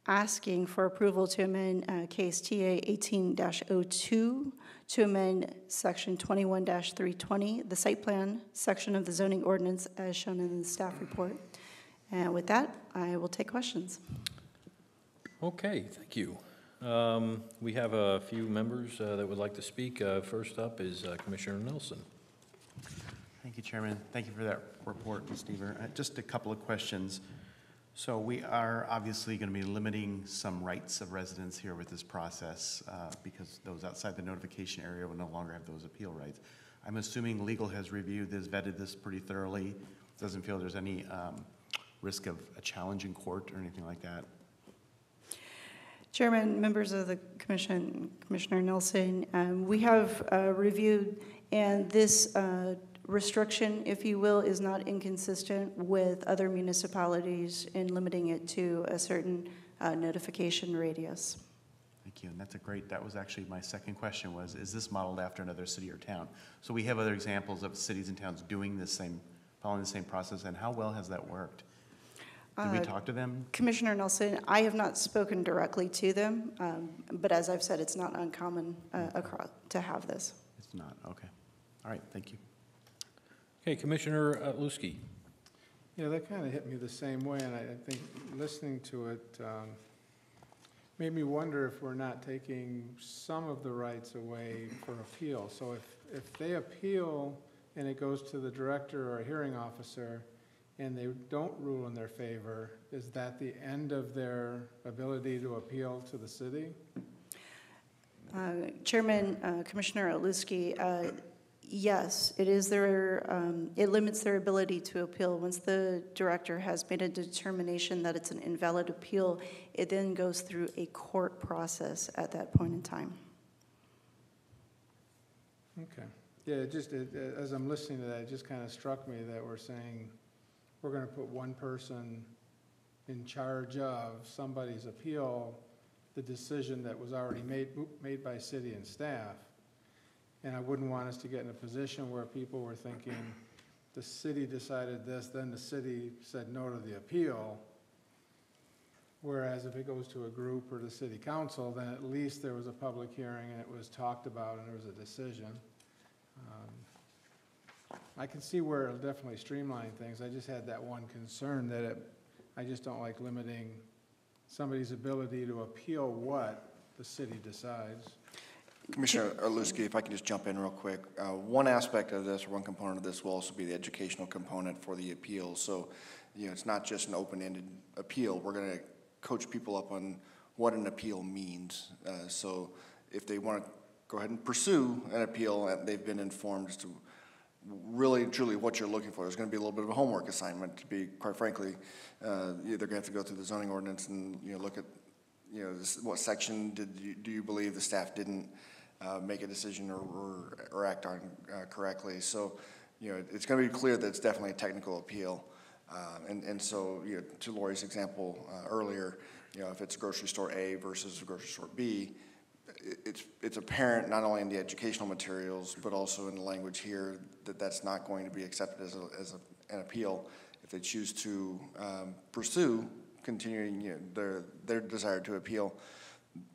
asking for approval to amend case TA 18-02 to amend section 21-320, the site plan section of the zoning ordinance as shown in the staff report. And with that, I will take questions. Okay, thank you. We have a few members that would like to speak. First up is Commissioner Nelson. Thank you, Chairman. Thank you for that report, Ms. Deaver. Just a couple of questions. So we are obviously going to be limiting some rights of residents here with this process because those outside the notification area will no longer have those appeal rights. I'm assuming legal has reviewed this, vetted this pretty thoroughly. Doesn't feel there's any risk of a challenge in court or anything like that. Chairman, members of the commission, Commissioner Nelson, we have reviewed, and this restriction, if you will, is not inconsistent with other municipalities in limiting it to a certain notification radius. Thank you, and that was actually my second question was, is this modeled after another city or town? So we have other examples of cities and towns doing the same, following the same process, and how well has that worked? Did we talk to them? Commissioner Nelson, I have not spoken directly to them, but as I've said, it's not uncommon to have this. It's not, okay. All right, thank you. Okay, Commissioner Lusky. Yeah, that kind of hit me the same way, and I think listening to it made me wonder if we're not taking some of the rights away for appeal. So if they appeal and it goes to the director or a hearing officer and they don't rule in their favor, is that the end of their ability to appeal to the city? Chairman, Commissioner Lusky, yes, it is it limits their ability to appeal. Once the director has made a determination that it's an invalid appeal, it then goes through a court process at that point in time. Okay. Yeah, as I'm listening to that, it just kind of struck me that we're saying we're going to put one person in charge of somebody's appeal, the decision that was already made by city and staff. And I wouldn't want us to get in a position where people were thinking, the city decided this, then the city said no to the appeal. Whereas if it goes to a group or the city council, then at least there was a public hearing and it was talked about and there was a decision. I can see where it'll definitely streamline things. I just had that one concern that I just don't like limiting somebody's ability to appeal what the city decides. Commissioner Lusky, if I can just jump in real quick. One aspect of this, or one component of this, will also be the educational component for the appeal. So, it's not just an open-ended appeal. We're going to coach people up on what an appeal means. So if they want to go ahead and pursue an appeal, and they've been informed as to really and truly what you're looking for. There's going to be a little bit of a homework assignment, to be quite frankly. They're going to have to go through the zoning ordinance and look at what section do you believe the staff didn't make a decision or act on correctly. So it's going to be clear that it's definitely a technical appeal. And so to Lori's example earlier, if it's grocery store A versus grocery store B, it's apparent not only in the educational materials but also in the language here that that's not going to be accepted as an appeal if they choose to pursue continuing their desire to appeal.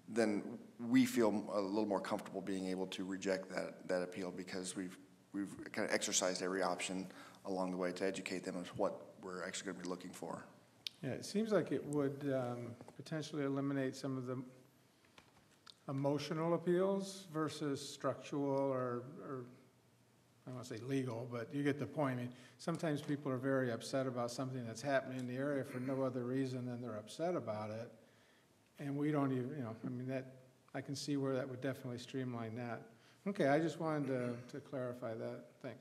Then we feel a little more comfortable being able to reject that appeal because we've kind of exercised every option along the way to educate them as what we're actually going to be looking for. Yeah, it seems like it would potentially eliminate some of the emotional appeals versus structural or don't want to say legal, but you get the point. I mean, sometimes people are very upset about something that's happening in the area for no other reason than they're upset about it. And we don't even, I mean, that, I can see where that would definitely streamline that. Okay, I just wanted to clarify that. Thanks.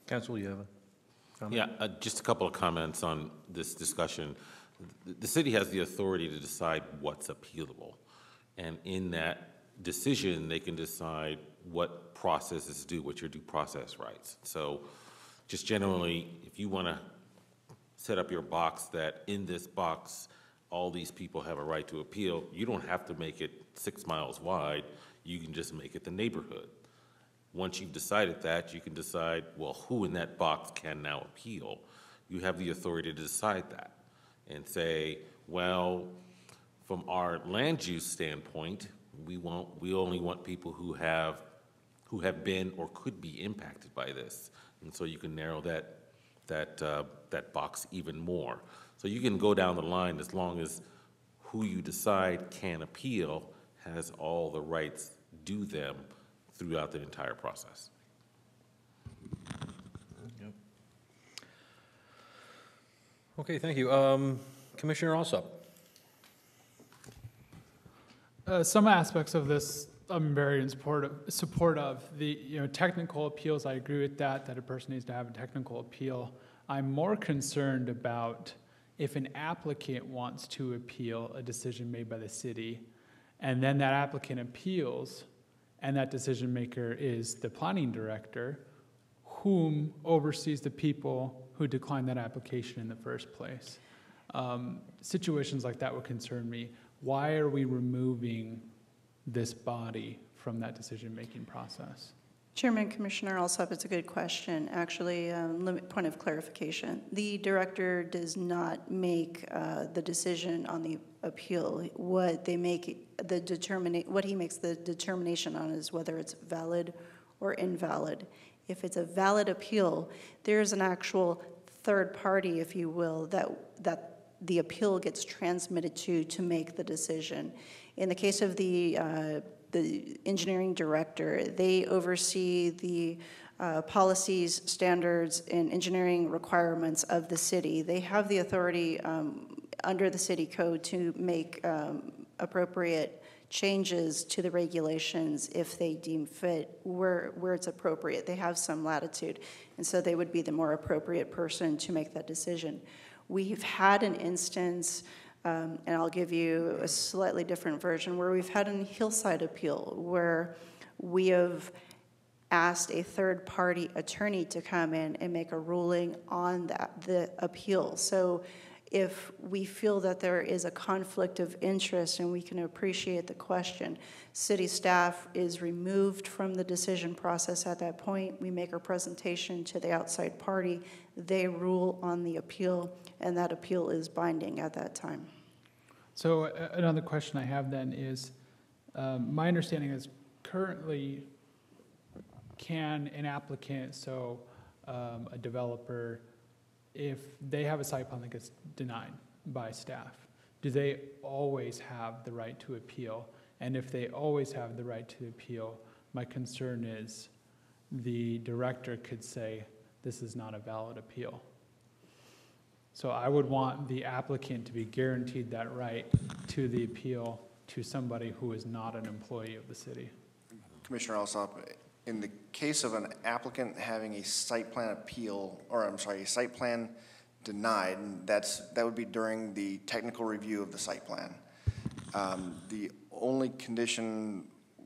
Council, you have a comment? Yeah, just a couple of comments on this discussion. The city has the authority to decide what's appealable. And in that decision, they can decide what processes due, what your due process rights. So just generally, if you want to set up your box that in this box, all these people have a right to appeal, you don't have to make it 6 miles wide. You can just make it the neighborhood. Once you've decided that, you can decide, well, who in that box can now appeal? You have the authority to decide that and say, well, from our land use standpoint, we only want people who have been or could be impacted by this. And so you can narrow that box even more. So you can go down the line as long as who you decide can appeal has all the rights due them throughout the entire process. Yep. Okay, thank you. Commissioner Alsop. Some aspects of this I'm very in support of. The technical appeals, I agree with that a person needs to have a technical appeal. I'm more concerned about if an applicant wants to appeal a decision made by the city, and then that applicant appeals, and that decision maker is the planning director, whom oversees the people who declined that application in the first place. Situations like that would concern me. Why are we removing this body from that decision-making process? Chairman, Commissioner Alsop, it's a good question. Actually, point of clarification. The director does not make the decision on the appeal. What he makes the determination on is whether it's valid or invalid. If it's a valid appeal, there's an actual third party, if you will, that the appeal gets transmitted to make the decision. In the case of the engineering director, they oversee the policies, standards, and engineering requirements of the city. They have the authority under the city code to make appropriate changes to the regulations if they deem fit where it's appropriate. They have some latitude, and so they would be the more appropriate person to make that decision. We've had an instance, and I'll give you a slightly different version, where we've had a hillside appeal where we have asked a third-party attorney to come in and make a ruling on the appeal. So if we feel that there is a conflict of interest and we can appreciate the question, city staff is removed from the decision process at that point. We make our presentation to the outside party. They rule on the appeal, and that appeal is binding at that time. So another question I have then is, my understanding is currently can an applicant, so a developer, if they have a site plan that gets denied by staff, do they always have the right to appeal? And if they always have the right to appeal, my concern is the director could say, this is not a valid appeal. So I would want the applicant to be guaranteed that right to the appeal to somebody who is not an employee of the city. Commissioner Alsop, in the case of an applicant having a site plan appeal, or I'm sorry, a site plan denied, that would be during the technical review of the site plan. The only condition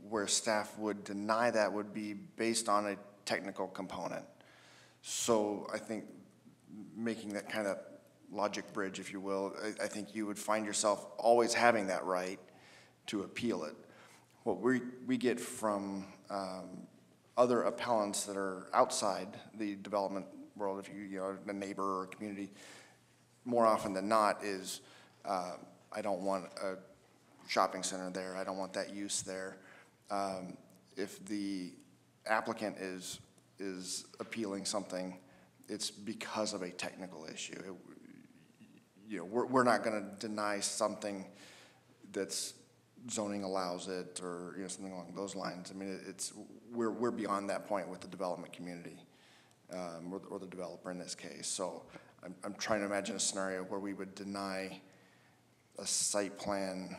where staff would deny that would be based on a technical component. So I think making that kind of logic bridge, if you will, I think you would find yourself always having that right to appeal it. What we get from other appellants that are outside the development world, if you know, a neighbor or a community, more often than not is, I don't want a shopping center there, I don't want that use there. If the applicant is appealing something, it's because of a technical issue. We're not going to deny something that's zoning allows it, or something along those lines. I mean, we're beyond that point with the development community, or the developer in this case. So I'm trying to imagine a scenario where we would deny a site plan,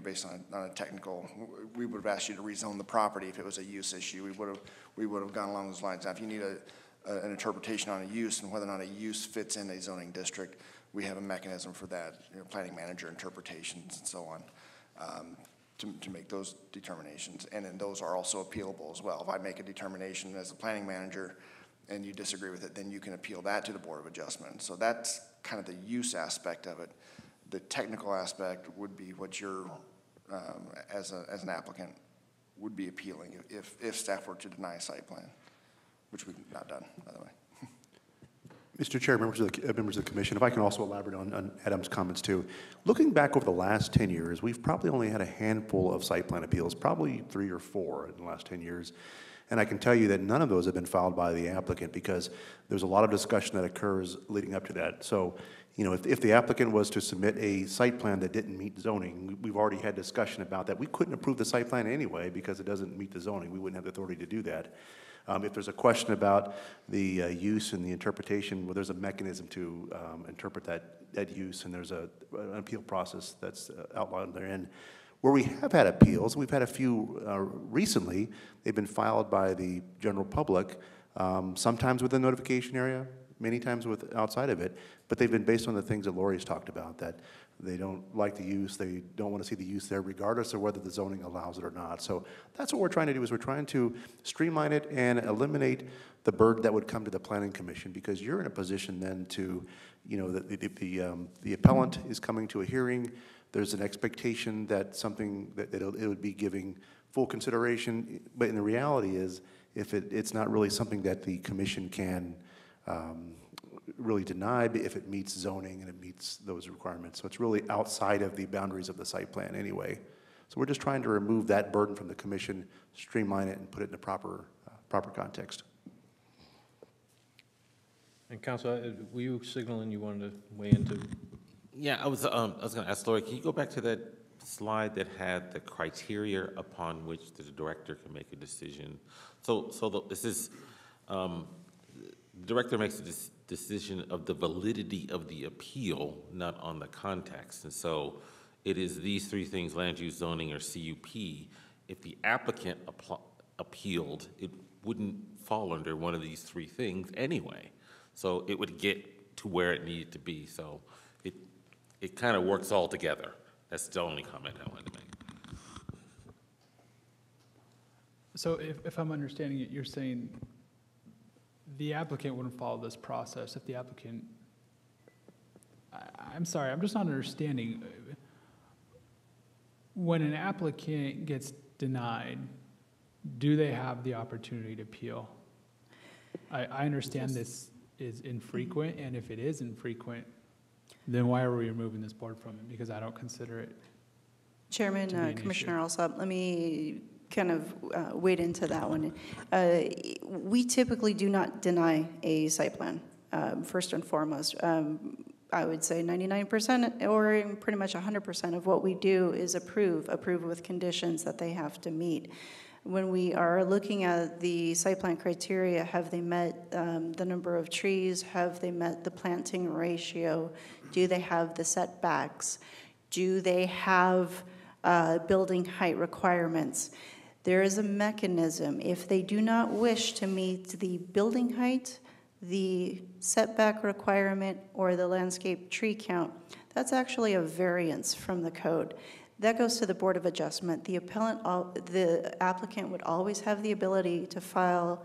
based on a technical. We would have asked you to rezone the property if it was a use issue. We would have gone along those lines. Now, if you need an interpretation on a use and whether or not a use fits in a zoning district, we have a mechanism for that, planning manager interpretations and so on, to make those determinations. And then those are also appealable as well. If I make a determination as a planning manager and you disagree with it, then you can appeal that to the Board of Adjustment. So that's kind of the use aspect of it. The technical aspect would be what you're, as an applicant, would be appealing if staff were to deny a site plan, which we've not done, by the way. Mr. Chair, members of the commission, if I can also elaborate on Adam's comments too. Looking back over the last 10 years, we've probably only had a handful of site plan appeals, probably 3 or 4 in the last 10 years. And I can tell you that none of those have been filed by the applicant because there's a lot of discussion that occurs leading up to that. So, if the applicant was to submit a site plan that didn't meet zoning, we've already had discussion about that. We couldn't approve the site plan anyway because it doesn't meet the zoning. We wouldn't have the authority to do that. If there's a question about the use and the interpretation, well, there's a mechanism to interpret that use, and there's an appeal process that's outlined therein. Where we have had appeals, we've had a few recently. They've been filed by the general public, sometimes within the notification area, many times outside of it, but they've been based on the things that Lori's talked about, that they don't like the use, they don't want to see the use there regardless of whether the zoning allows it or not. So that's what we're trying to do, is we're trying to streamline it and eliminate the burden that would come to the Planning Commission, because you're in a position then to, the appellant is coming to a hearing, there's an expectation that it would be giving full consideration, but in the reality is, if it's not really something that the commission can really deny if it meets zoning and it meets those requirements. So it's really outside of the boundaries of the site plan anyway. So we're just trying to remove that burden from the commission, streamline it, and put it in the proper context. And Council, were you signaling you wanted to weigh into? Yeah, I was going to ask Lori, can you go back to that slide that had the criteria upon which the director can make a decision? This is, the director makes a decision of the validity of the appeal, not on the context. And so it is these 3 things: land use, zoning, or CUP. If the applicant appealed, it wouldn't fall under one of these 3 things anyway. So it would get to where it needed to be. So it kind of works all together. That's the only comment I wanted to make. So if I'm understanding it, you're saying the applicant wouldn't follow this process if the applicant, I'm sorry, I'm just not understanding. When an applicant gets denied, do they have the opportunity to appeal? I understand this is infrequent, and if it is infrequent, then why are we removing this board from it? Because I don't consider it. Chairman, Commissioner Alsop, let me kind of wade into that one. We typically do not deny a site plan, first and foremost. I would say 99% or pretty much 100% of what we do is approve with conditions that they have to meet. When we are looking at the site plan criteria, have they met the number of trees? Have they met the planting ratio? Do they have the setbacks? Do they have building height requirements? There is a mechanism. If they do not wish to meet the building height, the setback requirement, or the landscape tree count, that's actually a variance from the code. That goes to the Board of Adjustment. The applicant would always have the ability to file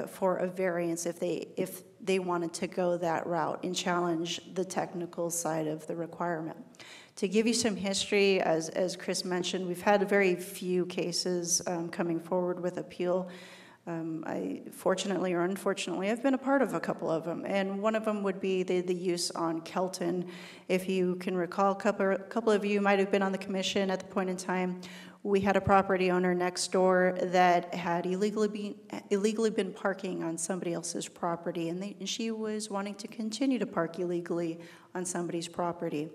for a variance if they wanted to go that route and challenge the technical side of the requirement. To give you some history, as Chris mentioned, we've had very few cases coming forward with appeal. Fortunately or unfortunately, I've been a part of a couple of them, and one of them would be the use on Kelton. If you can recall, a couple of you might have been on the commission at the point in time. We had a property owner next door that had illegally been parking on somebody else's property, and she was wanting to continue to park illegally on somebody's property.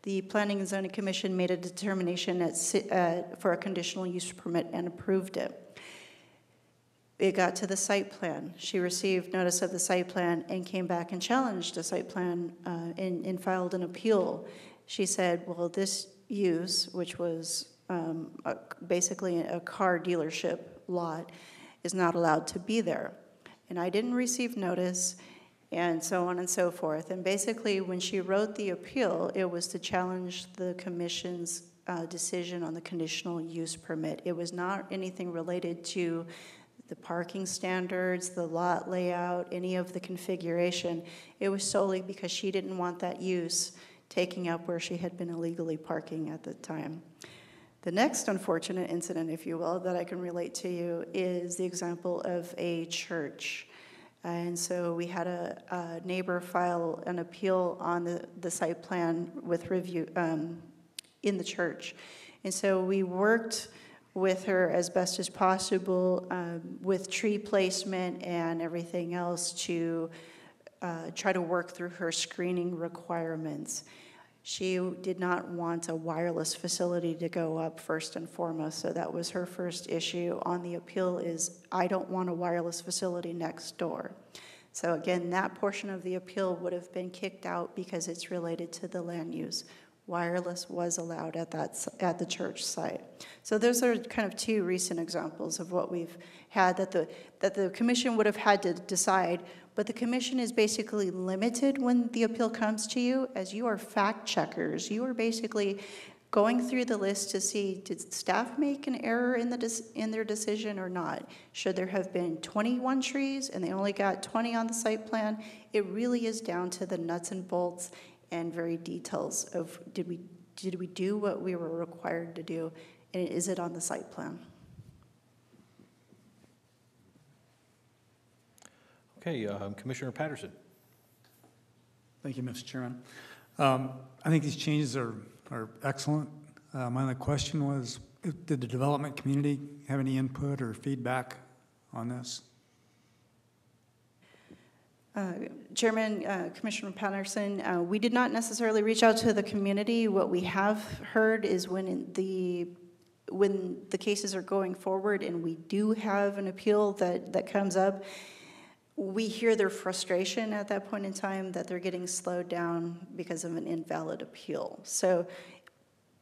The Planning and Zoning Commission made a determination for a conditional use permit and approved it. It got to the site plan. She received notice of the site plan and came back and challenged the site plan and filed an appeal. She said, well, this use, which was basically a car dealership lot, is not allowed to be there. And I didn't receive notice, and so on and so forth. And basically, when she wrote the appeal, it was to challenge the commission's decision on the conditional use permit. It was not anything related to the parking standards, the lot layout, any of the configuration. It was solely because she didn't want that use taking up where she had been illegally parking at the time. The next unfortunate incident, if you will, that I can relate to you is the example of a church. And so we had a neighbor file an appeal on the site plan with review in the church. And so we worked with her as best as possible with tree placement and everything else to try to work through her screening requirements. She did not want a wireless facility to go up first and foremost, so that was her first issue on the appeal is, I don't want a wireless facility next door. So again, that portion of the appeal would have been kicked out because it's related to the land use. Wireless was allowed at the church site. So those are kind of two recent examples of what we've had that the commission would have had to decide, but the commission is basically limited when the appeal comes to you, as you are fact checkers. You are basically going through the list to see, did staff make an error in their decision or not? Should there have been 21 trees and they only got 20 on the site plan? It really is down to the nuts and bolts and very details of did we do what we were required to do, and is it on the site plan? Okay, Commissioner Patterson. Thank you, Mr. Chairman. I think these changes are excellent. My only question was, did the development community have any input or feedback on this? Chairman, Commissioner Patterson, we did not necessarily reach out to the community. What we have heard is when the cases are going forward and we do have an appeal that comes up, we hear their frustration at that point in time that they're getting slowed down because of an invalid appeal. So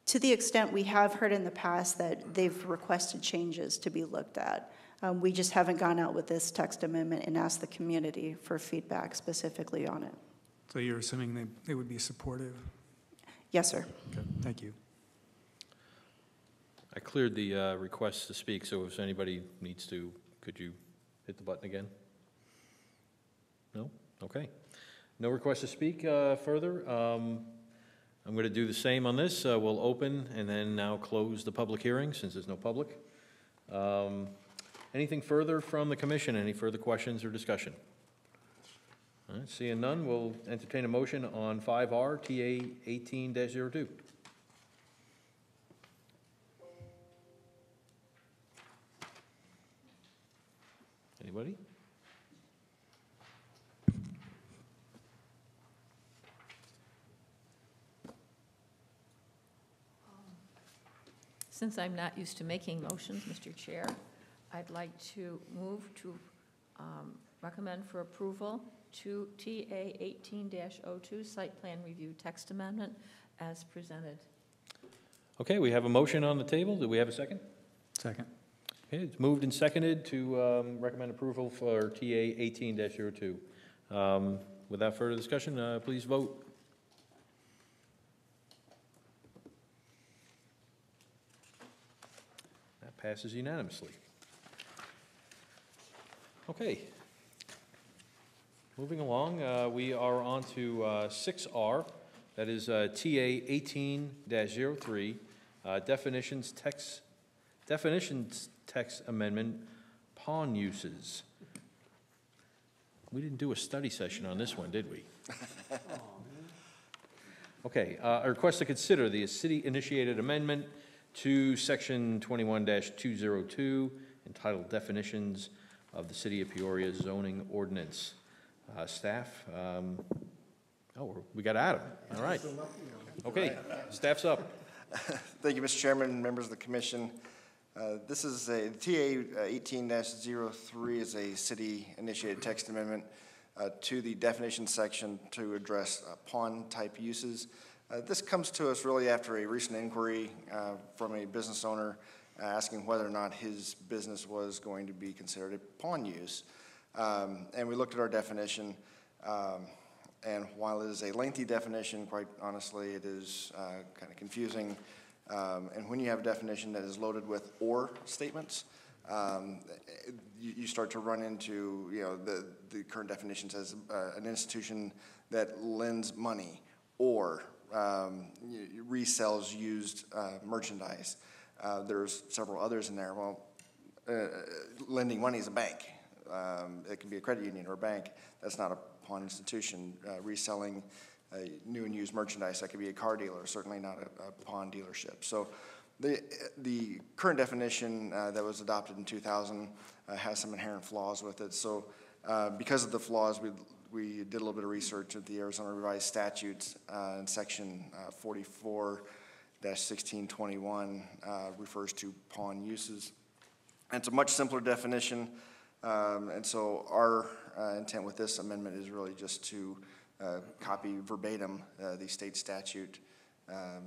to the extent we have heard in the past that they've requested changes to be looked at. We just haven't gone out with this text amendment and asked the community for feedback specifically on it. So you're assuming they would be supportive? Yes, sir. Okay, thank you. I cleared the request to speak, so if anybody needs to, could you hit the button again? No? Okay. No request to speak further. I'm going to do the same on this. We'll open and then now close the public hearing since there's no public. Anything further from the commission? Any further questions or discussion? All right, seeing none, we'll entertain a motion on 5R TA 18-02. Anybody? Since I'm not used to making motions, Mr. Chair, I'd like to move to recommend for approval to TA 18-02 site plan review text amendment as presented. Okay, we have a motion on the table. Do we have a second? Second. Okay, it's moved and seconded to recommend approval for TA 18-02. Without further discussion, please vote. That passes unanimously. Okay. Moving along, we are on to 6R, that is TA 18-03, definitions text amendment, pawn uses. We didn't do a study session on this one, did we? Okay, a request to consider the city-initiated amendment to section 21-202 entitled Definitions of the City of Peoria Zoning Ordinance. Staff, we got Adam, all right. Okay, staff's up. Thank you, Mr. Chairman, members of the commission. This is a TA 18-03 is a city-initiated text amendment to the definition section to address pawn-type uses. This comes to us really after a recent inquiry from a business owner asking whether or not his business was going to be considered a pawn use. And we looked at our definition, and while it is a lengthy definition, quite honestly, it is kind of confusing. And when you have a definition that is loaded with or statements, you start to run into, the current definition says an institution that lends money or resells used merchandise. There's several others in there. Well, lending money is a bank. It can be a credit union or a bank. That's not a pawn institution. Reselling new and used merchandise, that could be a car dealer, certainly not a pawn dealership. So the current definition that was adopted in 2000 has some inherent flaws with it. So because of the flaws, we did a little bit of research at the Arizona Revised Statutes in section 44-1621 refers to pawn uses. And it's a much simpler definition. And so our intent with this amendment is really just to copy verbatim the state statute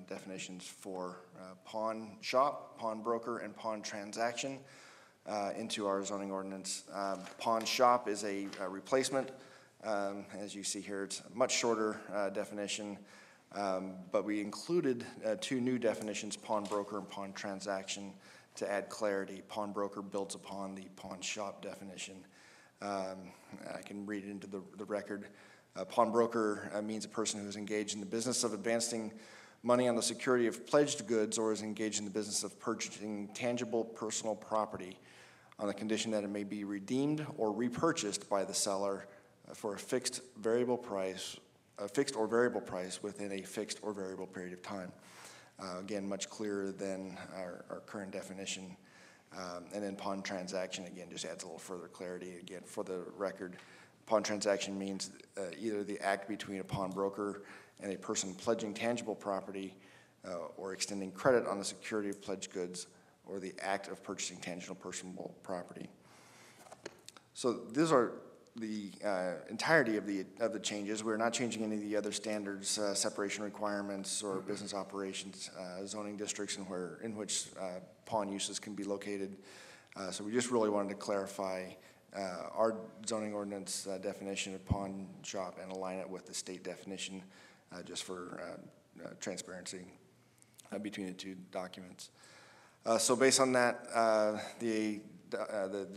definitions for pawn shop, pawn broker, and pawn transaction into our zoning ordinance. Pawn shop is a replacement. As you see here, it's a much shorter definition, but we included two new definitions, pawn broker and pawn transaction, to add clarity. Pawn broker builds upon the pawn shop definition. I can read it into the record. Pawn broker means a person who is engaged in the business of advancing money on the security of pledged goods or is engaged in the business of purchasing tangible personal property on the condition that it may be redeemed or repurchased by the seller for a fixed or variable price within a fixed or variable period of time. Again, much clearer than our current definition. And then pawn transaction, again, just adds a little further clarity. Again, for the record, pawn transaction means either the act between a pawnbroker and a person pledging tangible property or extending credit on the security of pledged goods, or the act of purchasing tangible personal property. So these are the entirety of the changes. We're not changing any of the other standards, separation requirements, or business operations, zoning districts in which pawn uses can be located. So we just really wanted to clarify our zoning ordinance definition of pawn shop and align it with the state definition just for transparency between the two documents. So based on that, the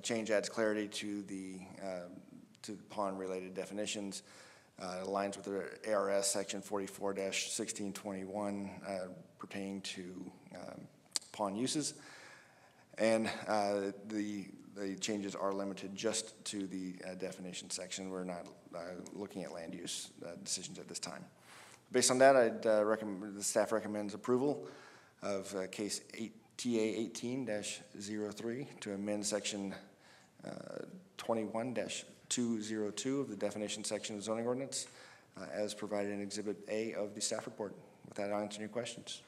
change adds clarity to the pawn-related definitions. It aligns with the ARS section 44-1621 pertaining to pawn uses. And the changes are limited just to the definition section. We're not looking at land use decisions at this time. Based on that, the staff recommends approval of case TA 18-03 to amend section 21-202 of the definition section of zoning ordinance as provided in Exhibit A of the staff report. With that, I'll answer any questions.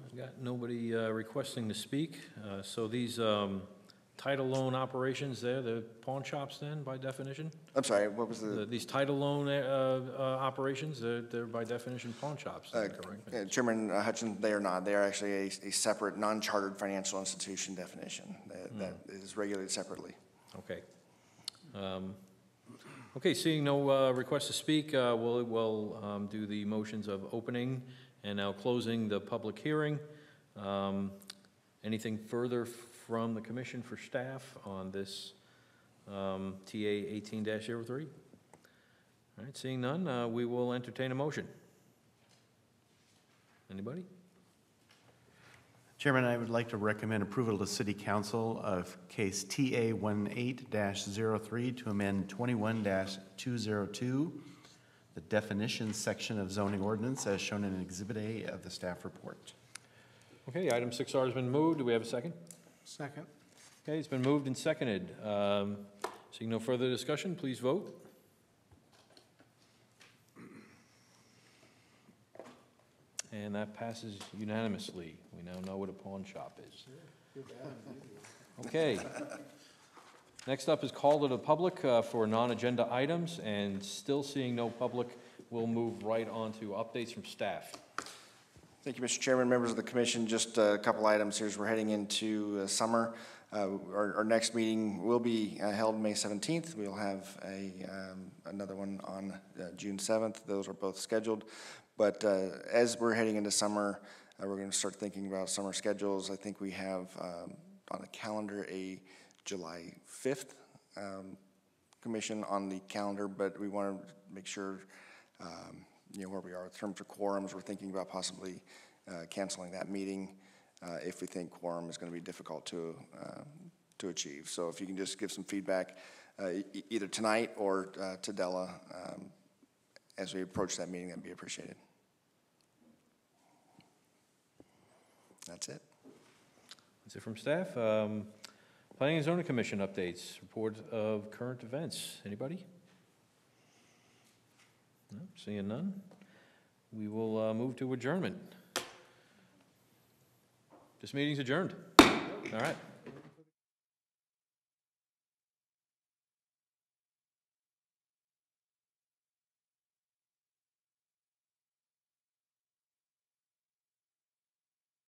I've got nobody requesting to speak. So these title loan operations there, the pawn shops then, by definition? I'm sorry, what was These title loan operations, they're by definition pawn shops, correct? Chairman Hutchins, they are not. They are actually a separate non-chartered financial institution definition that is regulated separately. Okay. Okay, seeing no requests to speak, we'll do the motions of opening and now closing the public hearing. Anything further from the commission for staff on this TA 18-03? All right, seeing none, we will entertain a motion. Anybody? Chairman, I would like to recommend approval to City Council of case TA 18-03 to amend 21-202, the definitions section of zoning ordinance as shown in Exhibit A of the staff report. Okay, item 6R has been moved. Do we have a second? Second. Okay, it's been moved and seconded. Seeing no further discussion, please vote. And that passes unanimously. We now know what a pawn shop is. Okay. Next up is call to the public for non-agenda items, and still seeing no public, we'll move right on to updates from staff. Thank you, Mr. Chairman, members of the commission. Just a couple items here as we're heading into summer. Our next meeting will be held May 17th. We'll have another one on June 7th. Those are both scheduled. But as we're heading into summer, we're going to start thinking about summer schedules. I think we have on the calendar a July 5th commission on the calendar, but we want to make sure where we are in terms of quorums. We're thinking about possibly canceling that meeting if we think quorum is going to be difficult to achieve. So if you can just give some feedback either tonight or to Della as we approach that meeting, that'd be appreciated. That's it. That's it from staff. Planning and Zoning Commission updates, report of current events. Anybody? No, seeing none. We will move to adjournment. This meeting's adjourned. All right.